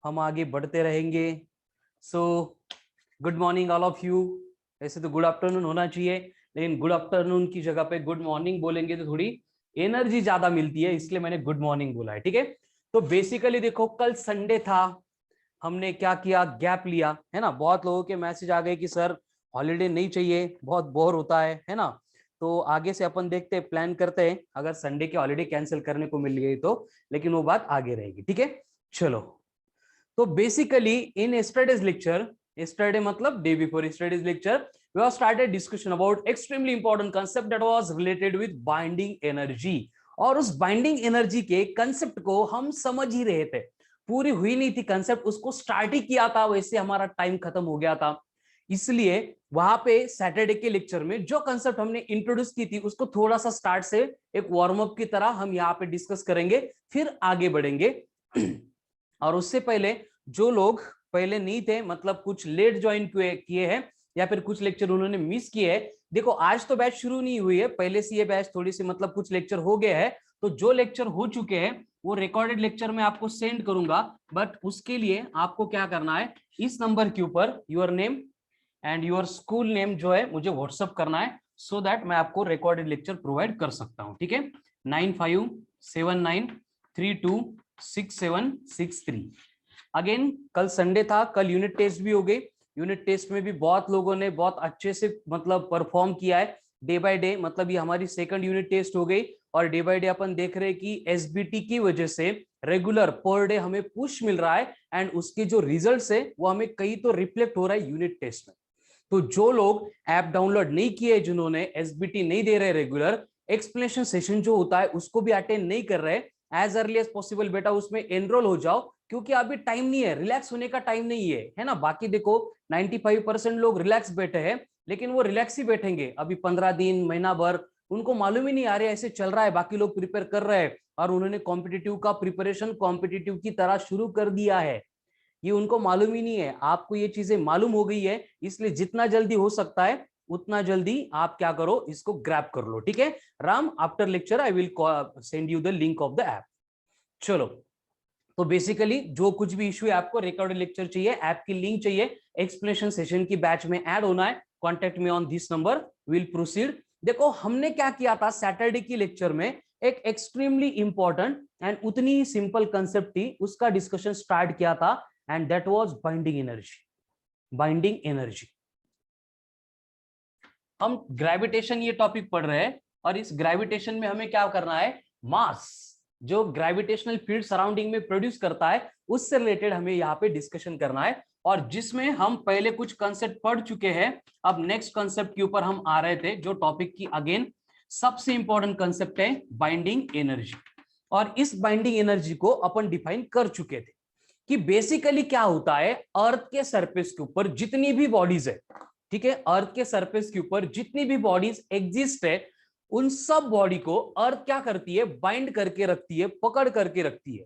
हम आगे बढ़ते रहेंगे। So good morning all of you. वैसे तो गुड आफ्टरनून होना चाहिए, लेकिन गुड आफ्टरनून की जगह पे गुड मॉर्निंग बोलेंगे तो थोड़ी एनर्जी ज्यादा मिलती है, इसलिए मैंने गुड मॉर्निंग बोला है। ठीक है, तो बेसिकली देखो, कल संडे था, हमने क्या किया, गैप लिया, है ना। बहुत लोगों के मैसेज आ गए कि सर हॉलीडे नहीं चाहिए, बहुत बोर होता है ना। तो आगे से अपन देखते हैं, प्लान करते हैं, अगर संडे के हॉलीडे कैंसिल करने को मिल गई तो, लेकिन वो बात आगे रहेगी। ठीक है, चलो। तो बेसिकली इन yesterday's lecture, yesterday मतलब day before yesterday's lecture, we have started discussion about extremely important concept that was related with binding energy। और उस बाइंडिंग एनर्जी के कंसेप्ट को हम समझ ही रहे थे, पूरी हुई नहीं थी कंसेप्ट, उसको स्टार्ट ही किया था, वैसे हमारा टाइम खत्म हो गया था। इसलिए वहां पे सैटरडे के लेक्चर में जो कंसेप्ट हमने इंट्रोड्यूस की थी, उसको थोड़ा सा स्टार्ट से एक वार्म अप की तरह हम यहाँ पे डिस्कस करेंगे, फिर आगे बढ़ेंगे। और उससे पहले जो लोग पहले नहीं थे, मतलब कुछ लेट ज्वाइन किए हैं या फिर कुछ लेक्चर उन्होंने मिस किए हैं, देखो आज तो बैच शुरू नहीं हुई है, पहले से ये बैच थोड़ी सी मतलब कुछ लेक्चर हो गए हैं। तो जो लेक्चर हो चुके हैं वो रिकॉर्डेड लेक्चर में आपको सेंड करूंगा, बट उसके लिए आपको क्या करना है, इस नंबर के ऊपर your name and your school name जो है मुझे व्हाट्सअप करना है, सो दैट मैं आपको रिकॉर्डेड लेक्चर प्रोवाइड कर सकता हूं। ठीक है, 9579326763। अगेन कल संडे था, कल यूनिट टेस्ट भी हो गई। यूनिट टेस्ट में भी बहुत लोगों ने बहुत अच्छे से मतलब परफॉर्म किया है, डे बाय डे, मतलब ये हमारी सेकंड यूनिट टेस्ट हो गई। और डे बाय डे अपन देख रहे हैं कि एसबीटी की वजह से रेगुलर पर डे हमें पुश मिल रहा है, एंड उसके जो रिजल्ट्स है वो हमें कहीं तो रिफ्लेक्ट हो रहा है यूनिट टेस्ट में। तो जो लोग ऐप डाउनलोड नहीं किए, जिन्होंने एसबीटी नहीं दे रहे रेगुलर, एक्सप्लेनेशन सेशन जो होता है उसको भी अटेंड नहीं कर रहे, एज अर्ली एज पॉसिबल बेटा उसमें एनरोल हो जाओ, क्योंकि अभी टाइम नहीं है, रिलैक्स होने का टाइम नहीं है ना। बाकी देखो 95% लोग रिलैक्स बैठे हैं, लेकिन वो रिलैक्स ही बैठेंगे अभी 15 दिन महीना भर, उनको मालूम ही नहीं आ रहा है ऐसे चल रहा है, बाकी लोग प्रिपेयर कर रहे हैं और उन्होंने कॉम्पिटिटिव का प्रिपरेशन कॉम्पिटिटिव की तरह शुरू कर दिया है। ये उनको मालूम ही नहीं है, आपको ये चीजें मालूम हो गई है, इसलिए जितना जल्दी हो सकता है उतना जल्दी आप क्या करो, इसको ग्रैब कर लो। ठीक है Ram, after lecture I will send you the link of the app. चलो, तो बेसिकली जो कुछ भी इशू है, आपको रिकॉर्डेड लेक्चर चाहिए, ऐप की लिंक चाहिए, एक्सप्लेनेशन सेशन की बैच में ऐड होना है, contact me on this number, will proceed. देखो हमने क्या किया था सैटरडे की लेक्चर में, एक एक्सट्रीमली इंपॉर्टेंट एंड उतनी ही सिंपल कंसेप्ट थी, उसका डिस्कशन स्टार्ट किया था, and that was binding energy. Binding energy, हम ग्रेविटेशन ये टॉपिक पढ़ रहे हैं, और इस ग्रेविटेशन में हमें क्या करना है, मास जो ग्रेविटेशनल फील्ड सराउंडिंग में प्रोड्यूस करता है, उससे रिलेटेड हमें यहाँ पे डिस्कशन करना है, और जिसमें हम पहले कुछ कंसेप्ट पढ़ चुके हैं। अब नेक्स्ट कंसेप्ट के ऊपर हम आ रहे थे, जो टॉपिक की अगेन सबसे इंपॉर्टेंट कंसेप्ट है बाइंडिंग एनर्जी। और इस बाइंडिंग एनर्जी को अपन डिफाइन कर चुके थे कि बेसिकली क्या होता है, अर्थ के सरफेस के ऊपर जितनी भी बॉडीज है, ठीक है, अर्थ के सरफेस के ऊपर जितनी भी बॉडीज एग्जिस्ट है, उन सब बॉडी को अर्थ क्या करती है, बाइंड करके रखती है, पकड़ करके रखती है।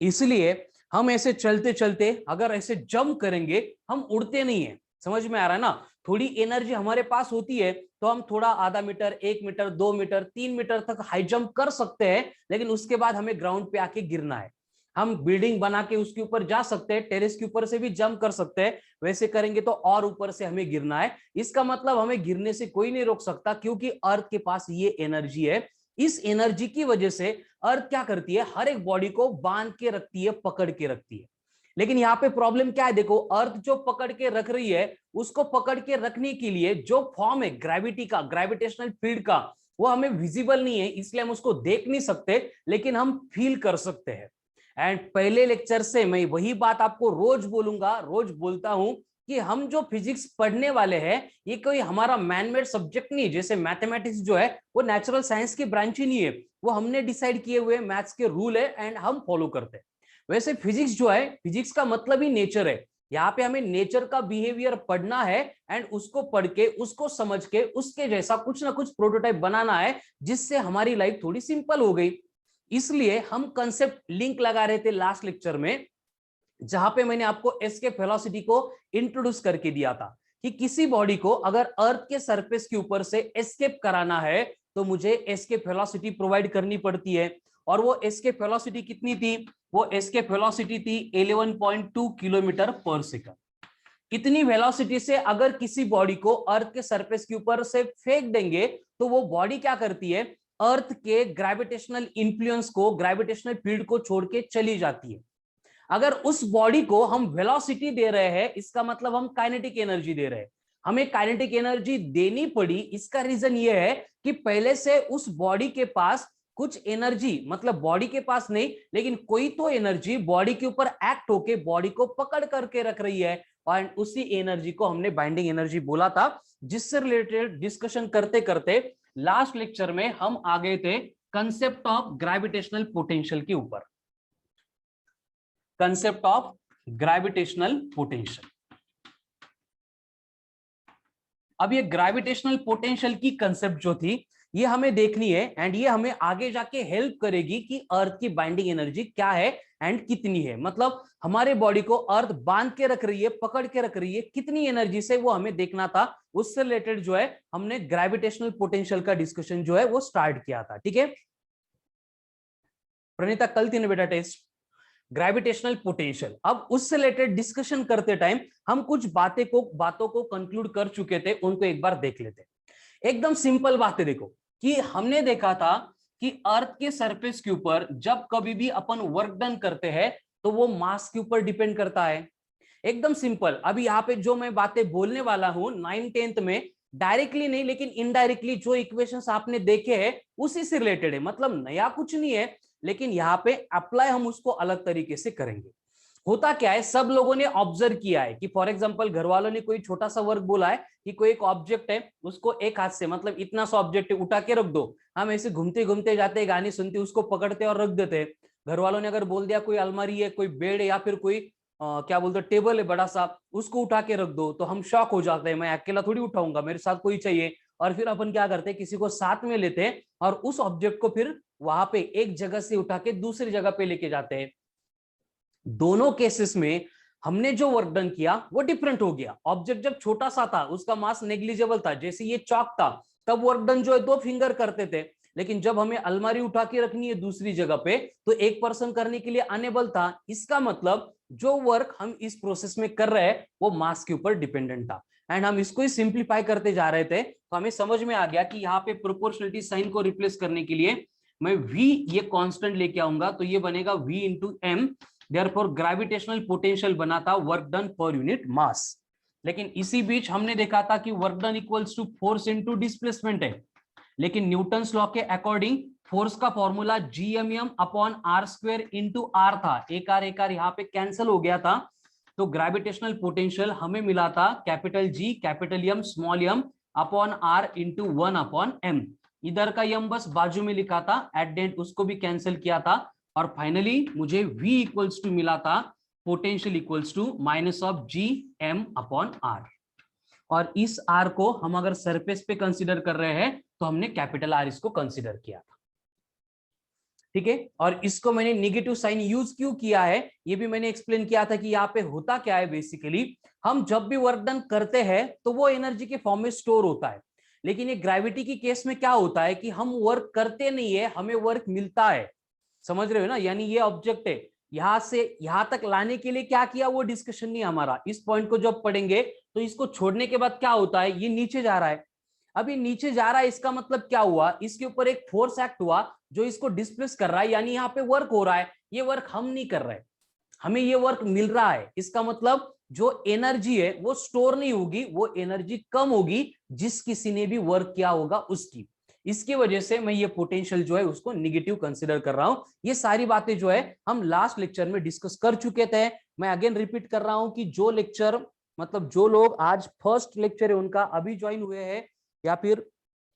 इसलिए हम ऐसे चलते चलते अगर ऐसे जंप करेंगे, हम उड़ते नहीं है, समझ में आ रहा है ना। थोड़ी एनर्जी हमारे पास होती है तो हम थोड़ा आधा मीटर, 1 मीटर, 2 मीटर, 3 मीटर तक हाई जंप कर सकते हैं, लेकिन उसके बाद हमें ग्राउंड पे आके गिरना है। हम बिल्डिंग बना के उसके ऊपर जा सकते हैं, टेरेस के ऊपर से भी जंप कर सकते हैं, वैसे करेंगे तो और ऊपर से हमें गिरना है। इसका मतलब हमें गिरने से कोई नहीं रोक सकता, क्योंकि अर्थ के पास ये एनर्जी है। इस एनर्जी की वजह से अर्थ क्या करती है, हर एक बॉडी को बांध के रखती है, पकड़ के रखती है। लेकिन यहाँ पे प्रॉब्लम क्या है, देखो अर्थ जो पकड़ के रख रही है, उसको पकड़ के रखने के लिए जो फॉर्म है ग्रेविटी का, ग्रेविटेशनल फील्ड का, वो हमें विजिबल नहीं है, इसलिए हम उसको देख नहीं सकते, लेकिन हम फील कर सकते हैं। एंड पहले लेक्चर से मैं वही बात आपको रोज बोलूंगा, रोज बोलता हूं कि हम जो फिजिक्स पढ़ने वाले हैं, ये कोई हमारा मैनमेड सब्जेक्ट नहीं, जैसे मैथमेटिक्स जो है वो नेचुरल साइंस की ब्रांच ही नहीं है, वो हमने डिसाइड किए हुए मैथ्स के रूल है एंड हम फॉलो करते हैं। वैसे फिजिक्स जो है, फिजिक्स का मतलब ही नेचर है, यहाँ पे हमें नेचर का बिहेवियर पढ़ना है, एंड उसको पढ़ के, उसको समझ के, उसके जैसा कुछ ना कुछ प्रोटोटाइप बनाना है, जिससे हमारी लाइफ थोड़ी सिंपल हो गई। इसलिए हम कंसेप्ट लिंक लगा रहे थे लास्ट लेक्चर में, जहां पे मैंने आपको एस्केप वेलोसिटी को इंट्रोड्यूस करके दिया था कि किसी बॉडी को अगर अर्थ के सरफेस के ऊपर से एस्केप कराना है तो मुझे एस्केप वेलोसिटी प्रोवाइड करनी पड़ती है। और वो एस्केप वेलोसिटी कितनी थी, वो एस्केप वेलोसिटी थी 11.2 किलोमीटर पर सेकंड। इतनी वेलोसिटी से अगर किसी बॉडी को अर्थ के सरफेस के ऊपर से फेंक देंगे तो वो बॉडी क्या करती है, अर्थ के ग्रेविटेशनल इन्फ्लुएंस को, ग्रेविटेशनल फील्ड को छोड़ के चली जाती है। अगर उस बॉडी को हम वेलोसिटी दे रहे हैं, इसका मतलब हम काइनेटिक एनर्जी दे रहे हैं। हमें काइनेटिक एनर्जी देनी पड़ी, इसका रीजन ये है कि पहले से उस बॉडी के पास कुछ एनर्जी, मतलब बॉडी के पास नहीं लेकिन कोई तो एनर्जी बॉडी के ऊपर एक्ट होके बॉडी को पकड़ करके रख रही है, और उसी एनर्जी को हमने बाइंडिंग एनर्जी बोला था। जिससे रिलेटेड डिस्कशन करते करते लास्ट लेक्चर में हम आ गए थे कंसेप्ट ऑफ ग्रेविटेशनल पोटेंशियल के ऊपर। Concept of gravitational potential. अब ये ग्रेविटेशनल पोटेंशियल की कंसेप्ट जो थी ये हमें देखनी है, एंड ये हमें आगे जाके हेल्प करेगी कि अर्थ की बाइंडिंग एनर्जी क्या है एंड कितनी है। मतलब हमारे बॉडी को अर्थ बांध के रख रही है, पकड़ के रख रही है, कितनी एनर्जी से, वो हमें देखना था। उससे रिलेटेड जो है हमने ग्रेविटेशनल पोटेंशियल का डिस्कशन जो है वो स्टार्ट किया था। ठीक है प्रणीता, कल थी ना बेटा टेस्ट ग्रेविटेशनल पोटेंशियल। अब उससे रिलेटेड डिस्कशन करते टाइम हम कुछ बातों को कंक्लूड कर चुके थे, उनको एक बार देख लेते। एकदम सिंपल बात है, देखो कि हमने देखा था कि अर्थ के सरफेस के ऊपर जब कभी भी अपन वर्क डन करते हैं तो वो मास के ऊपर डिपेंड करता है। एकदम सिंपल। अभी यहाँ पे जो मैं बातें बोलने वाला हूं 9th-10th में डायरेक्टली नहीं लेकिन इनडायरेक्टली जो इक्वेशंस आपने देखे हैं उसी से रिलेटेड है, मतलब नया कुछ नहीं है, लेकिन यहाँ पे अप्लाई हम उसको अलग तरीके से करेंगे। होता क्या है, सब लोगों ने ऑब्जर्व किया है कि फॉर एग्जांपल घर वालों ने कोई छोटा सा वर्क बोला है कि कोई एक ऑब्जेक्ट है, उसको एक हाथ से, मतलब इतना सा ऑब्जेक्ट उठा के रख दो। हम ऐसे घूमते घूमते जाते, गाने सुनते, उसको पकड़ते और रख देते। घर वालों ने अगर बोल दिया कोई अलमारी है, कोई बेड है, या फिर कोई क्या बोलते टेबल है बड़ा सा, उसको उठा के रख दो, तो हम शॉक हो जाते हैं, मैं अकेला थोड़ी उठाऊंगा, मेरे साथ कोई चाहिए। और फिर अपन क्या करते हैं, किसी को साथ में लेते हैं और उस ऑब्जेक्ट को फिर वहां पे एक जगह से उठा के दूसरी जगह पे लेके जाते हैं। दोनों केसेस में हमने जो वर्क डन किया वो डिफरेंट हो गया। ऑब्जेक्ट जब छोटा सा था, उसका मास नेग्लिजिबल था, जैसे ये चॉक था, तब वर्क डन जो है 2 फिंगर करते थे। लेकिन जब हमें अलमारी उठा के रखनी है दूसरी जगह पे, तो एक पर्सन करने के लिए अनेबल था। इसका मतलब जो वर्क हम इस प्रोसेस में कर रहे हैं वो मास के ऊपर डिपेंडेंट था। एंड हम इसको ही सिंप्लीफाई करते जा रहे थे, तो हमें समझ में आ गया कि यहाँ पे प्रोपोर्शनलिटी साइन को रिप्लेस करने के लिए मैं v ये कांस्टेंट लेके आऊंगा, तो ये बनेगा v into m. Therefore gravitational potential बना था work done per unit mass. लेकिन इसी बीच हमने देखा था कि work done equals to force into displacement है, लेकिन न्यूटन्स लॉ के अकॉर्डिंग फोर्स का formula GMm upon R square into R था। एक आर यहाँ पे कैंसिल हो गया था, तो ग्रेविटेशनल पोटेंशियल हमें मिला था capital G capital M small m upon R into 1 upon m. इधर का यम बस बाजू में लिखा था, एट डेंट उसको भी कैंसिल किया था, और फाइनली मुझे v इक्वल्स टू मिला था potential equals to minus of G M upon R. और इस r को हम अगर सरफेस पे कंसीडर कर रहे हैं तो हमने कैपिटल R इसको कंसीडर किया था। ठीक है, और इसको मैंने नेगेटिव साइन यूज क्यों किया है ये भी मैंने एक्सप्लेन किया था कि यहाँ पे होता क्या है। बेसिकली हम जब भी वर्क डन करते हैं तो वो एनर्जी के फॉर्म में स्टोर होता है, लेकिन ये ग्रेविटी की केस में क्या होता है कि हम वर्क करते नहीं है, हमें वर्क मिलता है। समझ रहे हो ना, यानी ये ऑब्जेक्ट है, यहां से यहां तक लाने के लिए क्या किया वो डिस्कशन नहीं हमारा। इस पॉइंट को जब पढ़ेंगे तो इसको छोड़ने के बाद क्या होता है, ये नीचे जा रहा है। अब ये नीचे जा रहा है, इसका मतलब क्या हुआ, इसके ऊपर एक फोर्स एक्ट हुआ जो इसको डिस्प्लेस कर रहा है, यानी यहाँ पे वर्क हो रहा है। ये वर्क हम नहीं कर रहे, हमें ये वर्क मिल रहा है। इसका मतलब जो एनर्जी है वो स्टोर नहीं होगी, वो एनर्जी कम होगी जिस किसी ने भी वर्क किया होगा उसकी। इसकी वजह से मैं ये पोटेंशियल जो है उसको निगेटिव कंसीडर कर रहा हूं। ये सारी बातें जो है हम लास्ट लेक्चर में डिस्कस कर चुके थे। मैं अगेन रिपीट कर रहा हूं कि जो लेक्चर, मतलब जो लोग आज फर्स्ट लेक्चर है उनका अभी ज्वाइन हुए हैं, या फिर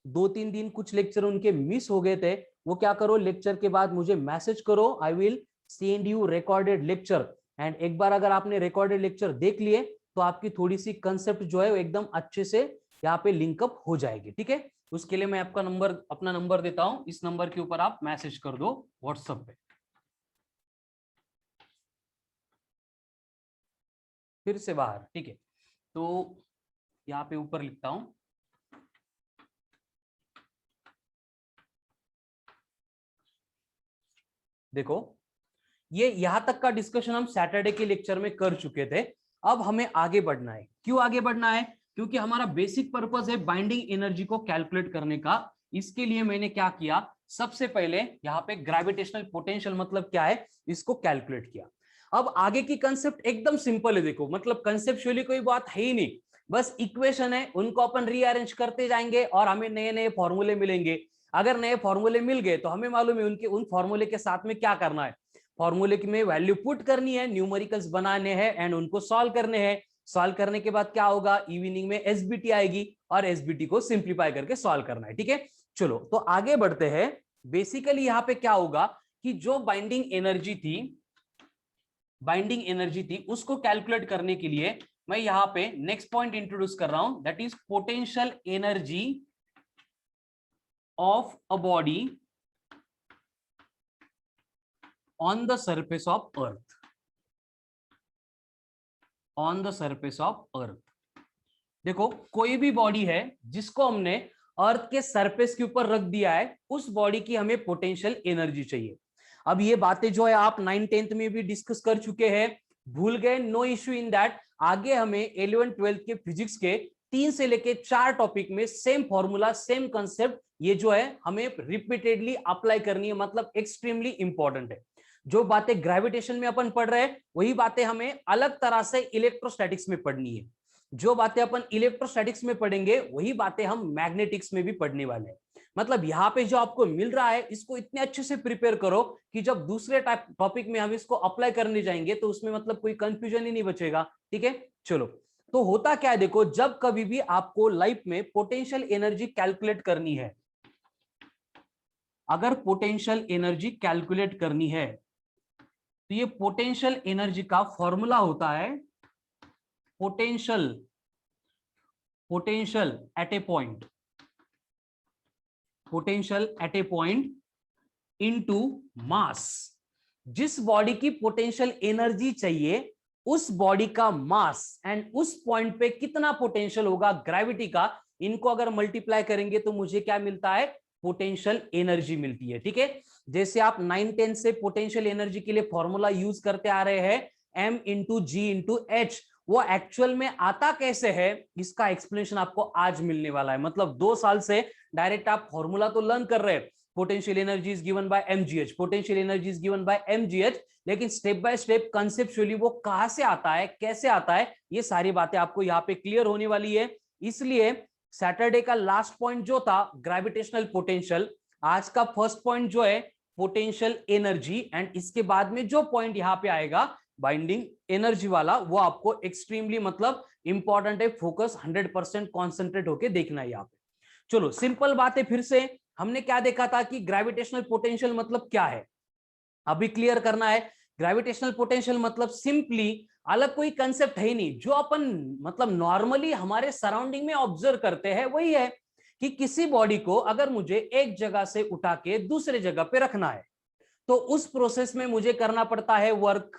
2-3 दिन कुछ लेक्चर उनके मिस हो गए थे, वो क्या करो, लेक्चर के बाद मुझे मैसेज करो, I will send you recorded lecture. And एक बार अगर आपने रिकॉर्डेड लेक्चर देख लिए तो आपकी थोड़ी सी कंसेप्ट जो है वो एकदम अच्छे से यहाँ पे लिंकअप हो जाएगी। ठीक है, उसके लिए मैं अपना नंबर देता हूं, इस नंबर के ऊपर आप मैसेज कर दो व्हाट्सएप पे। फिर से बाहर, ठीक है, तो यहाँ पे ऊपर लिखता हूं, देखो ये यहां तक का डिस्कशन हम सैटरडे के लेक्चर में कर चुके थे। अब हमें आगे बढ़ना है। क्यों आगे बढ़ना है? क्योंकि हमारा बेसिक पर्पस है बाइंडिंग एनर्जी को कैलकुलेट करने का। इसके लिए मैंने क्या किया, सबसे पहले यहाँ पे ग्रेविटेशनल पोटेंशियल मतलब क्या है इसको कैलकुलेट किया। अब आगे की कंसेप्ट एकदम सिंपल है। देखो मतलब कंसेप्चुअली कोई बात है ही नहीं, बस इक्वेशन है, उनको अपन रीअरेंज करते जाएंगे और हमें नए नए फॉर्मूले मिलेंगे। अगर नए फॉर्मूले मिल गए तो हमें मालूम है उनके उन फॉर्मूले के साथ में क्या करना है, फॉर्मूले में वैल्यू पुट करनी है, न्यूमेरिकल्स बनाने हैं एंड उनको सॉल्व करने हैं। सॉल्व करने के बाद क्या होगा, इवनिंग में एसबीटी आएगी और एसबीटी को सिंप्लीफाई करके सॉल्व करना है। ठीक है, चलो तो आगे बढ़ते हैं। बेसिकली यहां पे क्या होगा कि जो बाइंडिंग एनर्जी थी उसको कैलकुलेट करने के लिए मैं यहां पे नेक्स्ट पॉइंट इंट्रोड्यूस कर रहा हूं, that is potential energy of a body on the surface of earth. On the surface of अर्थ। देखो कोई भी बॉडी है जिसको हमने अर्थ के सरफेस के ऊपर रख दिया है, उस बॉडी की हमें पोटेंशियल एनर्जी चाहिए। अब ये बातें जो है आप 9th-10th में भी डिस्कस कर चुके हैं, भूल गए, नो इश्यू इन दैट। आगे हमें 11th-12th के फिजिक्स के 3 से लेके 4 टॉपिक में सेम फॉर्मूला सेम कंसेप्ट ये जो है हमें रिपीटेडली अप्लाई करनी है, मतलब एक्सट्रीमली इंपॉर्टेंट है। जो बातें ग्रेविटेशन में अपन पढ़ रहे हैं वही बातें हमें अलग तरह से इलेक्ट्रोस्टैटिक्स में पढ़नी है। जो बातें अपन इलेक्ट्रोस्टैटिक्स में पढ़ेंगे वही बातें हम मैग्नेटिक्स में भी पढ़ने वाले हैं। मतलब यहाँ पे जो आपको मिल रहा है इसको इतने अच्छे से प्रिपेयर करो कि जब दूसरे टॉपिक में हम इसको अप्लाई करने जाएंगे तो उसमें मतलब कोई कंफ्यूजन ही नहीं बचेगा। ठीक है, चलो तो होता क्या है, देखो जब कभी भी आपको लाइफ में पोटेंशियल एनर्जी कैलकुलेट करनी है, अगर पोटेंशियल एनर्जी कैलकुलेट करनी है तो ये पोटेंशियल एनर्जी का फॉर्मूला होता है potential at A point, potential at A point into mass. जिस बॉडी की पोटेंशियल एनर्जी चाहिए उस बॉडी का मास एंड उस पॉइंट पे कितना पोटेंशियल होगा ग्रेविटी का, इनको अगर मल्टीप्लाई करेंगे तो मुझे क्या मिलता है, पोटेंशियल एनर्जी मिलती है। ठीक है, जैसे आप 9-10 से पोटेंशियल एनर्जी के लिए फॉर्मूला यूज करते आ रहे हैं m into g into H, वो एक्चुअल में आता कैसे है इसका एक्सप्लेनेशन आपको आज मिलने वाला है। मतलब 2 साल से डायरेक्ट आप फॉर्मूला तो लर्न कर रहे हैं, potential energy is given by mgh, potential energy is given by mgh, लेकिन स्टेप बाय स्टेप कंसेप्चुअली वो कहां से आता है, कैसे आता है, ये सारी बातें आपको यहाँ पे क्लियर होने वाली है। इसलिए सैटरडे का लास्ट पॉइंट जो था ग्रेविटेशनल पोटेंशियल, आज का फर्स्ट पॉइंट जो है पोटेंशियल एनर्जी, एंड इसके बाद में जो पॉइंट यहाँ पे आएगा बाइंडिंग एनर्जी वाला, वो आपको एक्सट्रीमली मतलब इंपॉर्टेंट है, फोकस 100% कॉन्सेंट्रेट होके देखना है यहाँ पे। चलो सिंपल बात है, फिर से हमने क्या देखा था कि ग्रेविटेशनल पोटेंशियल मतलब क्या है, अभी क्लियर करना है। ग्रेविटेशनल पोटेंशियल मतलब सिंपली अलग कोई कंसेप्ट है ही नहीं, जो अपन मतलब नॉर्मली हमारे सराउंडिंग में ऑब्जर्व करते हैं वही है कि किसी बॉडी को अगर मुझे एक जगह से उठा के दूसरे जगह पे रखना है तो उस प्रोसेस में मुझे करना पड़ता है वर्क,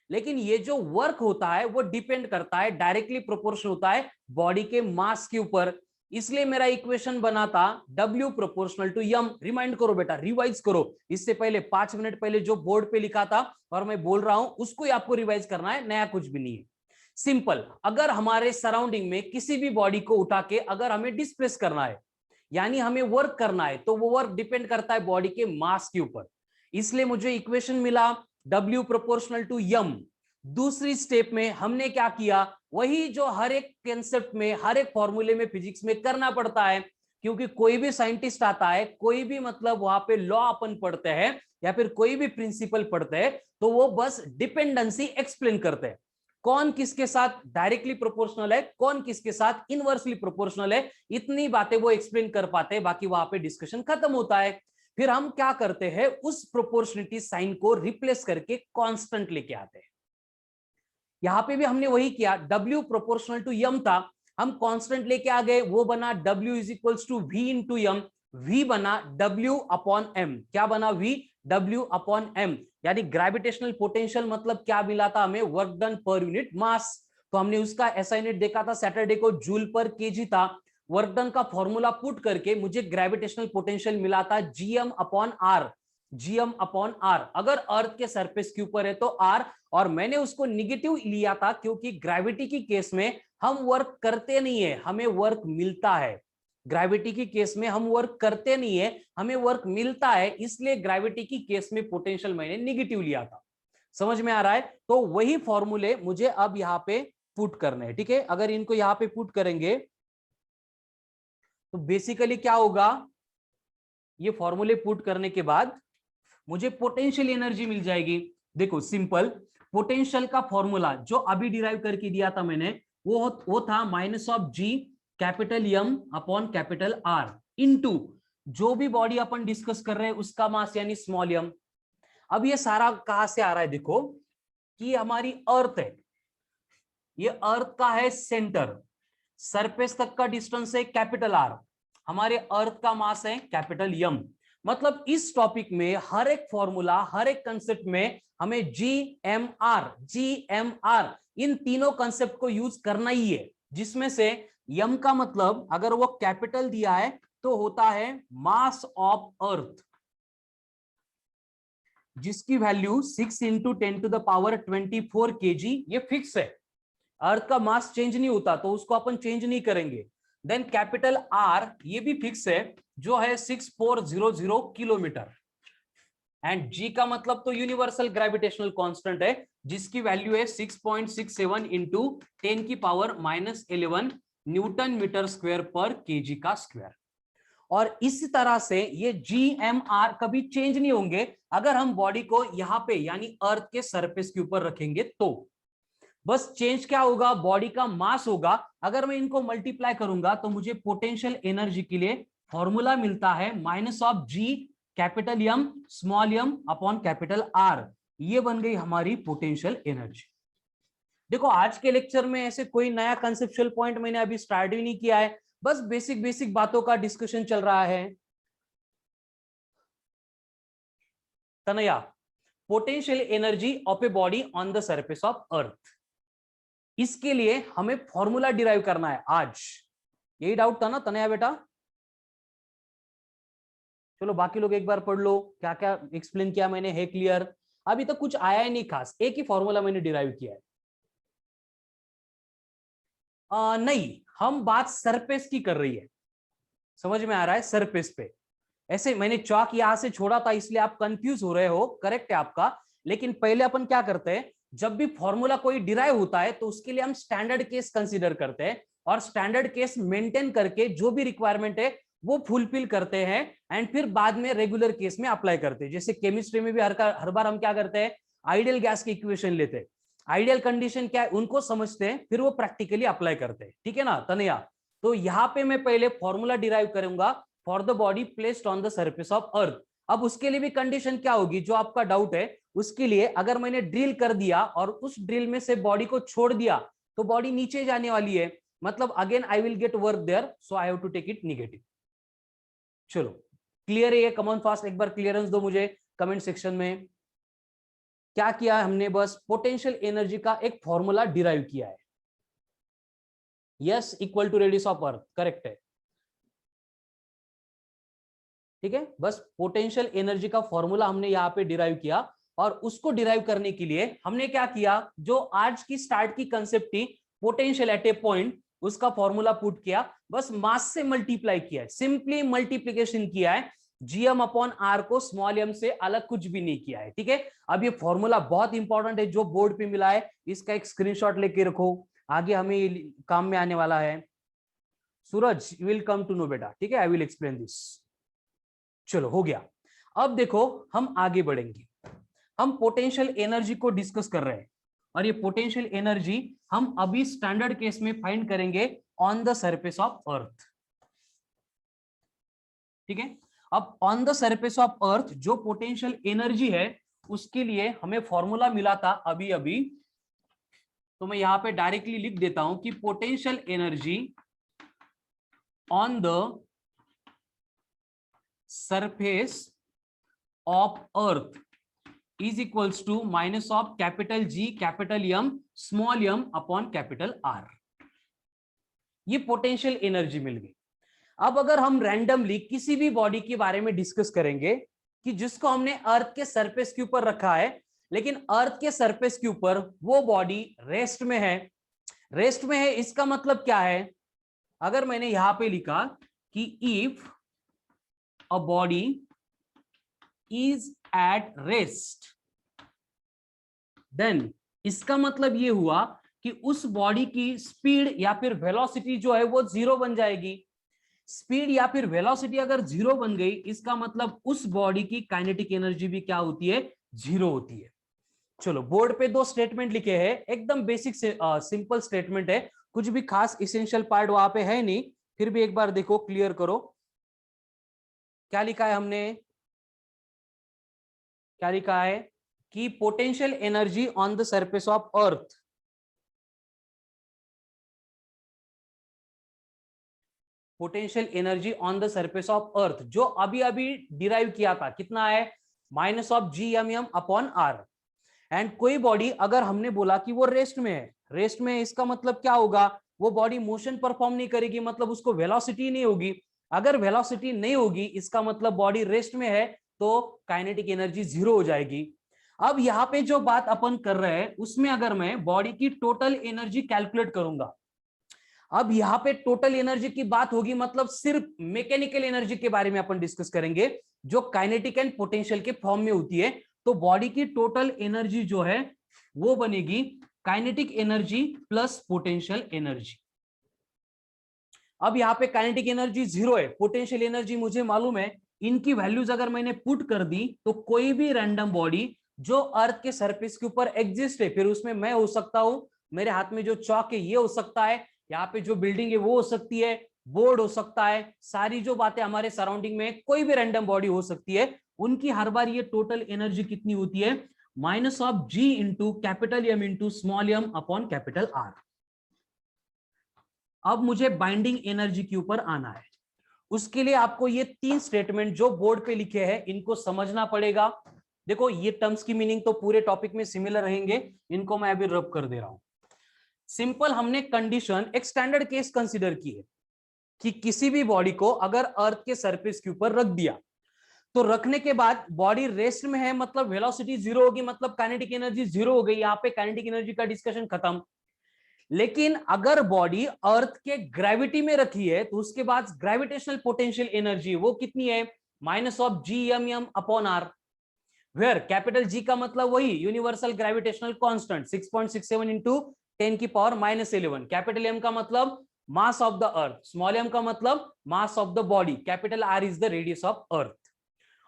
लेकिन ये जो वर्क होता है वो डिपेंड करता है, डायरेक्टली प्रोपोर्शनल होता है बॉडी के मास के ऊपर। इसलिए मेरा इक्वेशन बना था W proportional to m। Remind करो बेटा, रिवाइज करो, इससे पहले 5 मिनट पहले जो बोर्ड पे लिखा था और मैं बोल रहा हूं उसको ही आपको रिवाइज करना है, नया कुछ भी नहीं है। सिंपल, अगर हमारे सराउंडिंग में किसी भी बॉडी को उठा के अगर हमें डिस्प्लेस करना है यानी हमें वर्क करना है, तो वो वर्क डिपेंड करता है बॉडी के मास के ऊपर। इसलिए मुझे इक्वेशन मिला W प्रोपोर्शनल टू m। दूसरी स्टेप में हमने क्या किया, वही जो हर एक कंसेप्ट में हर एक फॉर्मूले में फिजिक्स में करना पड़ता है, क्योंकि कोई भी साइंटिस्ट आता है, कोई भी मतलब वहां पे लॉ अपन पढ़ते हैं या फिर कोई भी प्रिंसिपल पढ़ते हैं, तो वो बस डिपेंडेंसी एक्सप्लेन करते हैं, कौन किसके साथ डायरेक्टली प्रोपोर्शनल है, कौन किसके साथ इनवर्सली प्रोपोर्शनल है, इतनी बातें वो एक्सप्लेन कर पाते हैं, बाकी वहां पे डिस्कशन खत्म होता है। फिर हम क्या करते हैं, उस प्रोपोर्शनलिटी साइन को रिप्लेस करके कांस्टेंट लेके आते हैं। यहां पे भी हमने वही किया, W प्रोपोर्शनल टू m था, हम कांस्टेंट लेके आ गए, वो बना W is equals to V into m, V बना W अपॉन m। क्या बना V? W upon m। यानी ग्रेविटेशनल पोटेंशियल मतलब क्या मिला था हमें, work done per unit mass. तो हमने उसका SI यूनिट देखा था सैटरडे को, जूल पर केजी था। वर्क डन का फॉर्मूला पुट करके मुझे ग्रेविटेशनल पोटेंशियल मिला था Gm upon R। GM upon R. अगर अर्थ के सरफेस के ऊपर है तो आर, और मैंने उसको निगेटिव लिया था क्योंकि ग्रेविटी की केस में हम वर्क करते नहीं है, हमें वर्क मिलता है। ग्रेविटी की केस में हम वर्क करते नहीं है, हमें वर्क मिलता है, इसलिए ग्रेविटी की केस में पोटेंशियल मैंने निगेटिव लिया था। समझ में आ रहा है? तो वही फॉर्मूले मुझे अब यहां पे पुट करने हैं। ठीक है, अगर इनको यहां पे पुट करेंगे तो बेसिकली क्या होगा, ये फॉर्मूले पुट करने के बाद मुझे पोटेंशियल एनर्जी मिल जाएगी। देखो सिंपल, पोटेंशियल का फॉर्मूला जो अभी डिराइव करके दिया था मैंने, वो था minus of G capital M upon capital R into जो भी बॉडी अपन डिस्कस कर रहे हैं उसका मास यानी स्मॉल एम। अब ये सारा कहां से आ रहा है, देखो कि हमारी अर्थ है, ये अर्थ का है सेंटर, सरफेस तक का डिस्टेंस है कैपिटल आर, हमारे अर्थ का मास है कैपिटल एम। मतलब इस टॉपिक में हर एक फॉर्मूला, हर एक कंसेप्ट में हमें जी एम आर इन तीनों कंसेप्ट को यूज करना ही है, जिसमें से यम का मतलब अगर वो कैपिटल दिया है तो होता है मास ऑफ अर्थ, जिसकी वैल्यू 6 इंटू 10⁻24 kg, ये फिक्स है। अर्थ का मास चेंज नहीं होता तो उसको अपन चेंज नहीं करेंगे। देन कैपिटल आर ये भी फिक्स है, जो है 6400 किलोमीटर। एंड जी का मतलब तो यूनिवर्सल ग्रेविटेशनल कांस्टेंट है, जिसकी वैल्यू है 6.67 इंटू 10⁻11 न्यूटन मीटर स्क्वायर पर केजी का स्क्वायर। और इस तरह से ये GMR कभी चेंज नहीं होंगे अगर हम बॉडी को यहां पे यानी अर्थ के सरफेस के ऊपर रखेंगे तो। बस चेंज क्या होगा, बॉडी का मास होगा। अगर मैं इनको मल्टीप्लाई करूंगा तो मुझे पोटेंशियल एनर्जी के लिए फॉर्मूला मिलता है minus of G capital M small m upon capital R. ये बन गई हमारी पोटेंशियल एनर्जी। देखो आज के लेक्चर में ऐसे कोई नया कंसेप्चुअल पॉइंट मैंने अभी स्टार्ट भी नहीं किया है, बस बेसिक बेसिक बातों का डिस्कशन चल रहा है। Tanaya, potential energy of a body on the surface of earth, इसके लिए हमें फॉर्मूला डिराइव करना है आज। यही डाउट था ना तनया बेटा? चलो बाकी लोग एक बार पढ़ लो, क्या क्या एक्सप्लेन किया मैंने, है क्लियर? अभी तक कुछ आया ही नहीं खास, एक ही फॉर्मूला मैंने डिराइव किया है। नहीं, हम बात सरफेस की कर रही है, समझ में आ रहा है? सरफेस पे ऐसे मैंने चौक यहां से छोड़ा था इसलिए आप कंफ्यूज हो रहे हो, करेक्ट है आपका। लेकिन पहले अपन क्या करते हैं, जब भी फॉर्मूला कोई डिराइव होता है तो उसके लिए हम स्टैंडर्ड केस कंसीडर करते हैं, और स्टैंडर्ड केस मेंटेन करके जो भी रिक्वायरमेंट है वो फुलफिल करते हैं, एंड फिर बाद में रेगुलर केस में अप्लाई करते हैं। जैसे केमिस्ट्री में भी हर बार हम क्या करते हैं, आइडियल गैस की इक्वेशन लेते हैं, आइडियल कंडीशन क्या है उनको समझते हैं, फिर वो प्रैक्टिकली अप्लाई करते हैं। ठीक है ना तनया? तो यहाँ पे मैं पहले फॉर्मूला डिराइव करूंगा for the body placed on the surface of अर्थ। अब उसके लिए भी कंडीशन क्या होगी, जो आपका डाउट है उसके लिए, अगर मैंने ड्रिल कर दिया और उस ड्रिल में से बॉडी को छोड़ दिया तो बॉडी नीचे जाने वाली है, मतलब again I will get work there, so I have to take it negative. चलो क्लियर है ये? कमन फास्ट एक बार क्लियरेंस दो मुझे कमेंट सेक्शन में। क्या किया हमने, बस पोटेंशियल एनर्जी का एक फॉर्मूला डिराइव किया है। Yes, equal to radius of earth, correct है। ठीक है, बस पोटेंशियल एनर्जी का फॉर्मूला हमने यहाँ पे डिराइव किया, और उसको डिराइव करने के लिए हमने क्या किया, जो आज की स्टार्ट की कंसेप्ट थी पोटेंशियल एट ए पॉइंट, उसका फॉर्मूला पुट किया, बस मास से मल्टीप्लाई किया है, सिंपली मल्टीप्लीकेशन किया है, जीएम अपॉन आर को स्मॉल एम से अलग कुछ भी नहीं किया है। ठीक है, अब ये फॉर्मूला बहुत इंपॉर्टेंट है जो बोर्ड पे मिला है, इसका एक स्क्रीनशॉट लेके रखो, आगे हमें काम में आने वाला है। Suraj, you will come to know बेटा, ठीक है, आई विल एक्सप्लेन दिस। चलो हो गया। अब देखो हम आगे बढ़ेंगे, हम पोटेंशियल एनर्जी को डिस्कस कर रहे हैं, और ये पोटेंशियल एनर्जी हम अभी स्टैंडर्ड केस में फाइंड करेंगे ऑन द सरफेस ऑफ अर्थ। ठीक है, अब ऑन द सरफेस ऑफ अर्थ जो पोटेंशियल एनर्जी है उसके लिए हमें फॉर्मूला मिला था अभी अभी, तो मैं यहां पे डायरेक्टली लिख देता हूं कि potential energy on the surface of earth is equals to minus of capital G capital M small m upon capital R. ये पोटेंशियल एनर्जी मिल गई। अब अगर हम रैंडमली किसी भी बॉडी के बारे में डिस्कस करेंगे, कि जिसको हमने अर्थ के सरफेस के ऊपर रखा है, लेकिन अर्थ के सरफेस के ऊपर वो बॉडी रेस्ट में है। रेस्ट में है इसका मतलब क्या है? अगर मैंने यहां पे लिखा कि if a body is at rest, then इसका मतलब ये हुआ कि उस बॉडी की स्पीड या फिर वेलोसिटी जो है वो जीरो बन जाएगी। स्पीड या फिर वेलोसिटी अगर जीरो बन गई, इसका मतलब उस बॉडी की काइनेटिक एनर्जी भी क्या होती है? जीरो होती है। चलो, बोर्ड पे दो स्टेटमेंट लिखे हैं, एकदम बेसिक सिंपल स्टेटमेंट है, कुछ भी खास इसेंशियल पार्ट वहां पे है नहीं, फिर भी एक बार देखो, क्लियर करो। क्या लिखा है हमने? क्या लिखा है कि potential energy on the surface of earth, potential energy on the surface of अर्थ जो अभी अभी डिराइव किया था, कितना है? -GMM/R। एंड कोई बॉडी अगर हमने बोला कि वो रेस्ट में है, रेस्ट में है इसका मतलब क्या होगा? वो बॉडी मोशन परफॉर्म नहीं करेगी, मतलब उसको वेलोसिटी नहीं होगी। अगर वेलोसिटी नहीं होगी इसका मतलब बॉडी रेस्ट में है, तो काइनेटिक एनर्जी जीरो हो जाएगी। अब यहाँ पे जो बात अपन कर रहे हैं उसमें अगर मैं बॉडी की टोटल एनर्जी कैलकुलेट करूंगा, अब यहाँ पे टोटल एनर्जी की बात होगी, मतलब सिर्फ मैकेनिकल एनर्जी के बारे में अपन डिस्कस करेंगे जो काइनेटिक एंड पोटेंशियल के फॉर्म में होती है। तो बॉडी की टोटल एनर्जी जो है वो बनेगी kinetic energy plus potential energy. अब यहाँ पे काइनेटिक एनर्जी जीरो है, पोटेंशियल एनर्जी मुझे मालूम है, इनकी वैल्यूज अगर मैंने पुट कर दी तो कोई भी रैंडम बॉडी जो अर्थ के सरफेस के ऊपर एग्जिस्ट है, फिर उसमें मैं हो सकता हूं, मेरे हाथ में जो चौक है ये हो सकता है, यहाँ पे जो बिल्डिंग है वो हो सकती है, बोर्ड हो सकता है, सारी जो बातें हमारे सराउंडिंग में कोई भी रैंडम बॉडी हो सकती है, उनकी हर बार ये टोटल एनर्जी कितनी होती है? -G into capital M into small m upon capital R. अब मुझे बाइंडिंग एनर्जी के ऊपर आना है, उसके लिए आपको ये तीन स्टेटमेंट जो बोर्ड पे लिखे हैं इनको समझना पड़ेगा। देखो, ये टर्म्स की मीनिंग तो पूरे टॉपिक में सिमिलर रहेंगे, इनको मैं अभी रब कर दे रहा हूं। सिंपल, हमने कंडीशन एक स्टैंडर्ड केस कंसीडर की है कि किसी भी बॉडी को अगर अर्थ के सरफेस के ऊपर रख दिया, तो रखने के बाद बॉडी रेस्ट में है, मतलब वेलोसिटी जीरो होगी, मतलब काइनेटिक एनर्जी जीरो हो गई, यहाँ पे काइनेटिक एनर्जी का डिस्कशन खत्म। लेकिन अगर बॉडी अर्थ के ग्रेविटी में रखी है तो उसके बाद ग्रेविटेशनल पोटेंशियल एनर्जी वो कितनी है? -GMM/R, वेयर कैपिटल जी का मतलब वही universal gravitational constant 6.67 into 10⁻⁻11। Capital M का मतलब mass of the earth, small m का मतलब mass of the body, capital R is the radius of earth.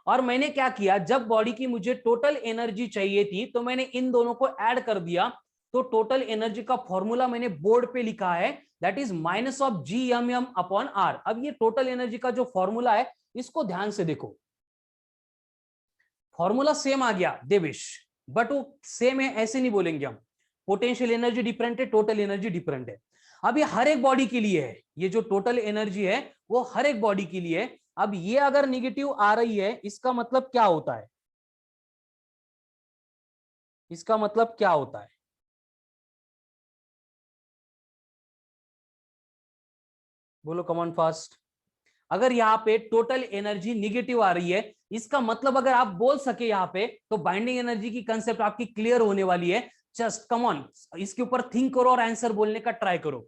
और मैंने क्या किया, जब बॉडी की मुझे टोटल एनर्जी चाहिए थी तो मैंने इन दोनों को ऐड कर दिया, तो टोटल एनर्जी का फॉर्मूला मैंने बोर्ड पे लिखा है, दैट इज -GMM/R। अब ये टोटल एनर्जी का जो फॉर्मूला है इसको ध्यान से देखो, फॉर्मूला सेम आ गया देवेश, बट वो सेम है ऐसे नहीं बोलेंगे हम, पोटेंशियल एनर्जी डिफरेंट है, टोटल एनर्जी डिफरेंट है। अब ये हर एक बॉडी के लिए है, ये जो टोटल एनर्जी है वो हर एक बॉडी के लिए है। अब ये अगर निगेटिव आ रही है इसका मतलब क्या होता है? इसका मतलब क्या होता है? बोलो कमॉन फास्ट। अगर यहाँ पे टोटल एनर्जी निगेटिव आ रही है, इसका मतलब अगर आप बोल सके यहाँ पे, तो बाइंडिंग एनर्जी की कंसेप्ट आपकी क्लियर होने वाली है। जस्ट कम ऑन, इसके ऊपर थिंक करो और आंसर बोलने का ट्राई करो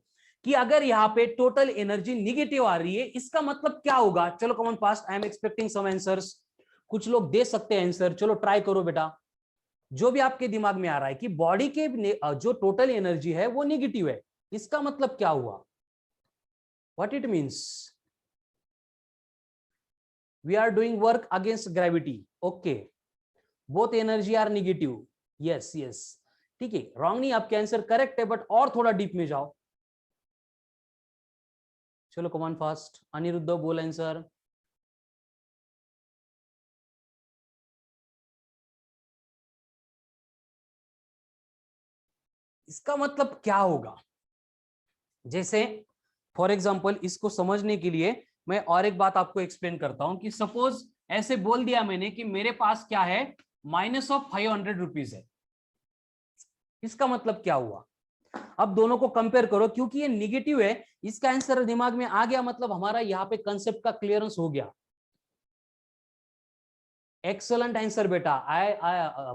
कि अगर यहाँ पे टोटल एनर्जी निगेटिव आ रही है इसका मतलब क्या होगा। चलो come on fast, I am expecting some answers. कुछ लोग दे सकते हैं आंसर, चलो ट्राई करो बेटा, जो भी आपके दिमाग में आ रहा है कि बॉडी के जो टोटल एनर्जी है वो निगेटिव है, इसका मतलब क्या हुआ? What it means? we are doing work against gravity, okay, both energy are negative, yes, ठीक है, रॉन्ग नहीं, आपके आंसर करेक्ट है, बट और थोड़ा डीप में जाओ। चलो कमान फास्ट, अनिरुद्ध बोल आंसर। इसका मतलब क्या होगा? जैसे फॉर एग्जांपल इसको समझने के लिए मैं और एक बात आपको एक्सप्लेन करता हूं कि सपोज ऐसे बोल दिया मैंने कि मेरे पास क्या है, -500 रुपीज है, इसका मतलब क्या हुआ? अब दोनों को कंपेयर करो, क्योंकि ये निगेटिव है, इसका आंसर दिमाग में आ गया, मतलब हमारा यहाँ पे कंसेप्ट का क्लियरेंस हो गया। एक्सलेंट आंसर बेटा।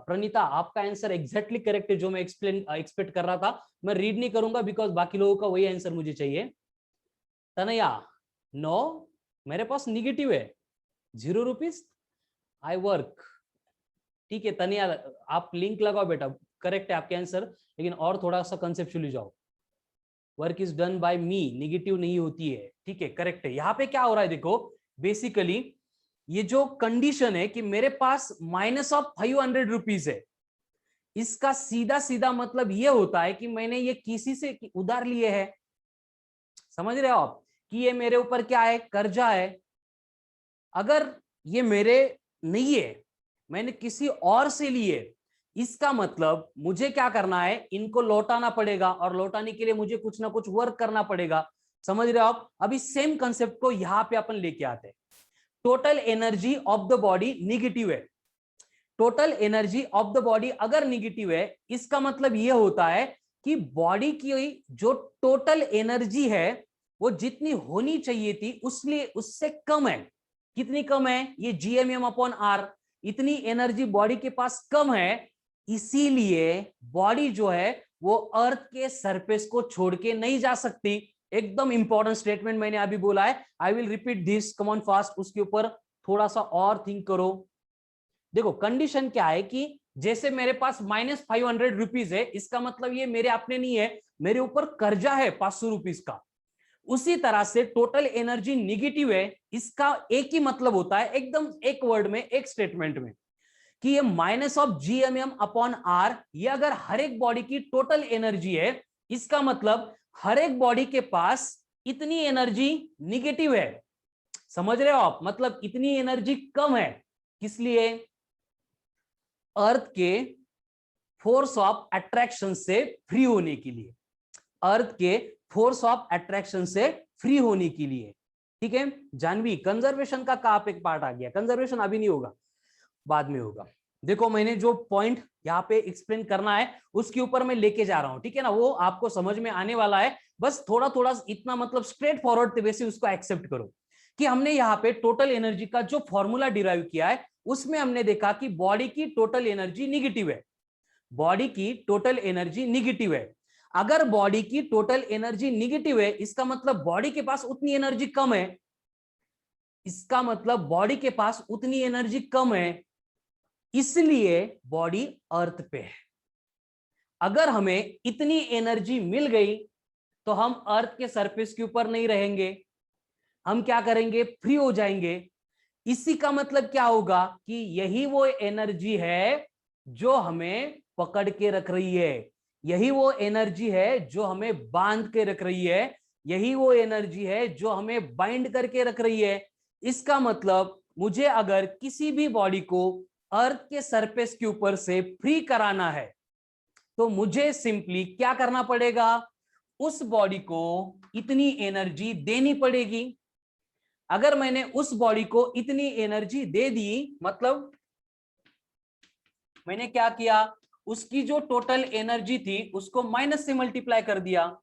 प्रणीता, आपका आंसर एग्जैक्टली करेक्ट है, जो मैं एक्सपेक्ट कर रहा था। मैं रीड नहीं करूंगा बिकॉज बाकी लोगों का वही आंसर मुझे चाहिए। तनया, नो, मेरे पास निगेटिव है, 0 रुपीज, आई वर्क। ठीक है तनया, आप लिंक लगाओ बेटा, करेक्ट है आपके आंसर, लेकिन और थोड़ा सा कंसेप्चुअली जाओ। Work is done by me, negative नहीं होती है। ठीक है, करेक्ट है। यहाँ पे क्या हो रहा है देखो, बेसिकली ये जो कंडीशन है कि मेरे पास -500 रुपीज है, इसका सीधा सीधा मतलब ये होता है कि मैंने ये किसी से उधार लिए है। समझ रहे हो आप कि ये मेरे ऊपर क्या है, कर्जा है। अगर ये मेरे नहीं है, मैंने किसी और से लिए, इसका मतलब मुझे क्या करना है, इनको लौटाना पड़ेगा, और लौटाने के लिए मुझे कुछ ना कुछ वर्क करना पड़ेगा। समझ रहे हो आप? अभी सेम कंसेप्ट को यहां पे अपन लेके आते हैं। Total energy of the body negative है। Total energy of the body अगर निगेटिव है, इसका मतलब यह होता है कि बॉडी की जो टोटल एनर्जी है वो जितनी होनी चाहिए थी उससे कम है। कितनी कम है? ये GMM/R, इतनी एनर्जी बॉडी के पास कम है। इसीलिए बॉडी जो है वो अर्थ के सरफेस को छोड़ के नहीं जा सकती। एकदम इंपॉर्टेंट स्टेटमेंट मैंने अभी बोला है, I will repeat this, come on fast. उसके ऊपर थोड़ा सा और थिंक करो। देखो कंडीशन क्या है कि जैसे मेरे पास -500 रुपीज है, इसका मतलब ये मेरे अपने नहीं है, मेरे ऊपर कर्जा है 500 रुपीज का। उसी तरह से टोटल एनर्जी निगेटिव है, इसका एक ही मतलब होता है, एकदम एक वर्ड में, एक स्टेटमेंट में, कि ये -GMM/R, ये अगर हर एक बॉडी की टोटल एनर्जी है, इसका मतलब हर एक बॉडी के पास इतनी एनर्जी निगेटिव है। समझ रहे हो आप? मतलब इतनी एनर्जी कम है। किस लिए? अर्थ के फोर्स ऑफ अट्रैक्शन से फ्री होने के लिए। अर्थ के फोर्स ऑफ अट्रैक्शन से फ्री होने के लिए। ठीक है जानवी, कंजर्वेशन का आप एक पार्ट आ गया। कंजर्वेशन अभी नहीं होगा, बाद में होगा। देखो मैंने जो पॉइंट यहाँ पे एक्सप्लेन करना है उसके ऊपर मैं लेके जा रहा हूं, ठीक है ना, वो आपको समझ में आने वाला है। बस थोड़ा थोड़ा इतना मतलब स्ट्रेट फॉरवर्ड वे से उसको एक्सेप्ट करो कि हमने यहाँ पे टोटल एनर्जी का जो फॉर्मूला डिराइव किया है, उसमें हमने देखा कि बॉडी की टोटल एनर्जी निगेटिव है। बॉडी की टोटल एनर्जी निगेटिव है। अगर बॉडी की टोटल एनर्जी निगेटिव है, इसका मतलब बॉडी के पास उतनी एनर्जी कम है। इसका मतलब बॉडी के पास उतनी एनर्जी कम है, इसलिए बॉडी अर्थ पे है। अगर हमें इतनी एनर्जी मिल गई तो हम अर्थ के सरफेस के ऊपर नहीं रहेंगे, हम क्या करेंगे, फ्री हो जाएंगे। इसी का मतलब क्या होगा कि यही वो एनर्जी है जो हमें पकड़ के रख रही है, यही वो एनर्जी है जो हमें बांध के रख रही है, यही वो एनर्जी है जो हमें बाइंड करके रख रही है। इसका मतलब मुझे अगर किसी भी बॉडी को अर्थ के सरफेस के ऊपर से फ्री कराना है तो मुझे सिंपली क्या करना पड़ेगा, उस बॉडी को इतनी एनर्जी देनी पड़ेगी। अगर मैंने उस बॉडी को इतनी एनर्जी दे दी, मतलब मैंने क्या किया, उसकी जो टोटल एनर्जी थी उसको माइनस से मल्टीप्लाई कर दिया।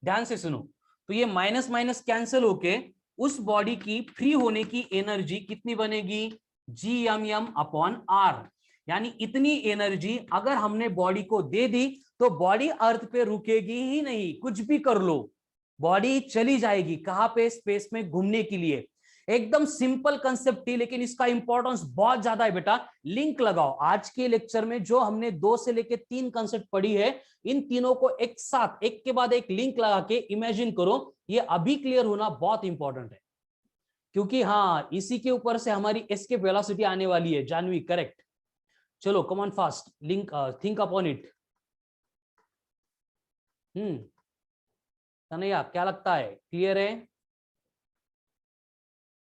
ध्यान से सुनो, तो ये माइनस माइनस कैंसिल होके उस बॉडी की फ्री होने की एनर्जी कितनी बनेगी, GMM/R। यानी इतनी एनर्जी अगर हमने बॉडी को दे दी तो बॉडी अर्थ पे रुकेगी ही नहीं, कुछ भी कर लो बॉडी चली जाएगी। कहां पे? स्पेस में घूमने के लिए। एकदम सिंपल कंसेप्ट थी, लेकिन इसका इंपॉर्टेंस बहुत ज्यादा है बेटा। लिंक लगाओ, आज के लेक्चर में जो हमने 2 से लेके 3 कंसेप्ट पढ़ी है, इन तीनों को एक साथ एक के बाद एक लिंक लगा के इमेजिन करो। ये अभी क्लियर होना बहुत इंपॉर्टेंट है, क्योंकि हाँ इसी के ऊपर से हमारी एस्केप वेलोसिटी आने वाली है। जानवी करेक्ट। चलो come on fast, link think upon it. Tanaya क्या लगता है, क्लियर है?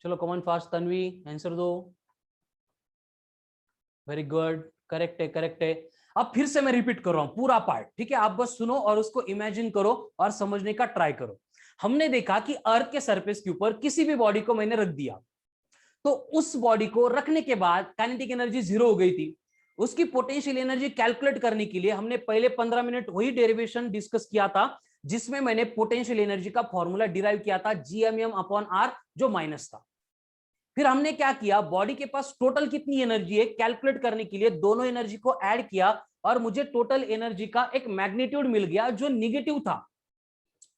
चलो come on fast, Tanvi answer दो। वेरी गुड, करेक्ट है, करेक्ट है। अब फिर से मैं रिपीट कर रहा हूं पूरा पार्ट, ठीक है? आप बस सुनो और उसको इमेजिन करो और समझने का ट्राई करो। हमने देखा कि अर्थ के सरफेस के ऊपर किसी भी बॉडी को मैंने रख दिया, तो उस बॉडी को रखने के बाद काइनेटिक एनर्जी 0 हो गई थी। उसकी पोटेंशियल एनर्जी कैलकुलेट करने के लिए हमने पहले 15 मिनट वही डेरिवेशन डिस्कस किया था, जिसमें मैंने पोटेंशियल एनर्जी का फॉर्मूला डिराइव किया था, GMM/R, जो माइनस था। फिर हमने क्या किया, बॉडी के पास टोटल कितनी एनर्जी है कैलकुलेट करने के लिए दोनों एनर्जी को ऐड किया और मुझे टोटल एनर्जी का एक मैग्नीट्यूड मिल गया जो निगेटिव था।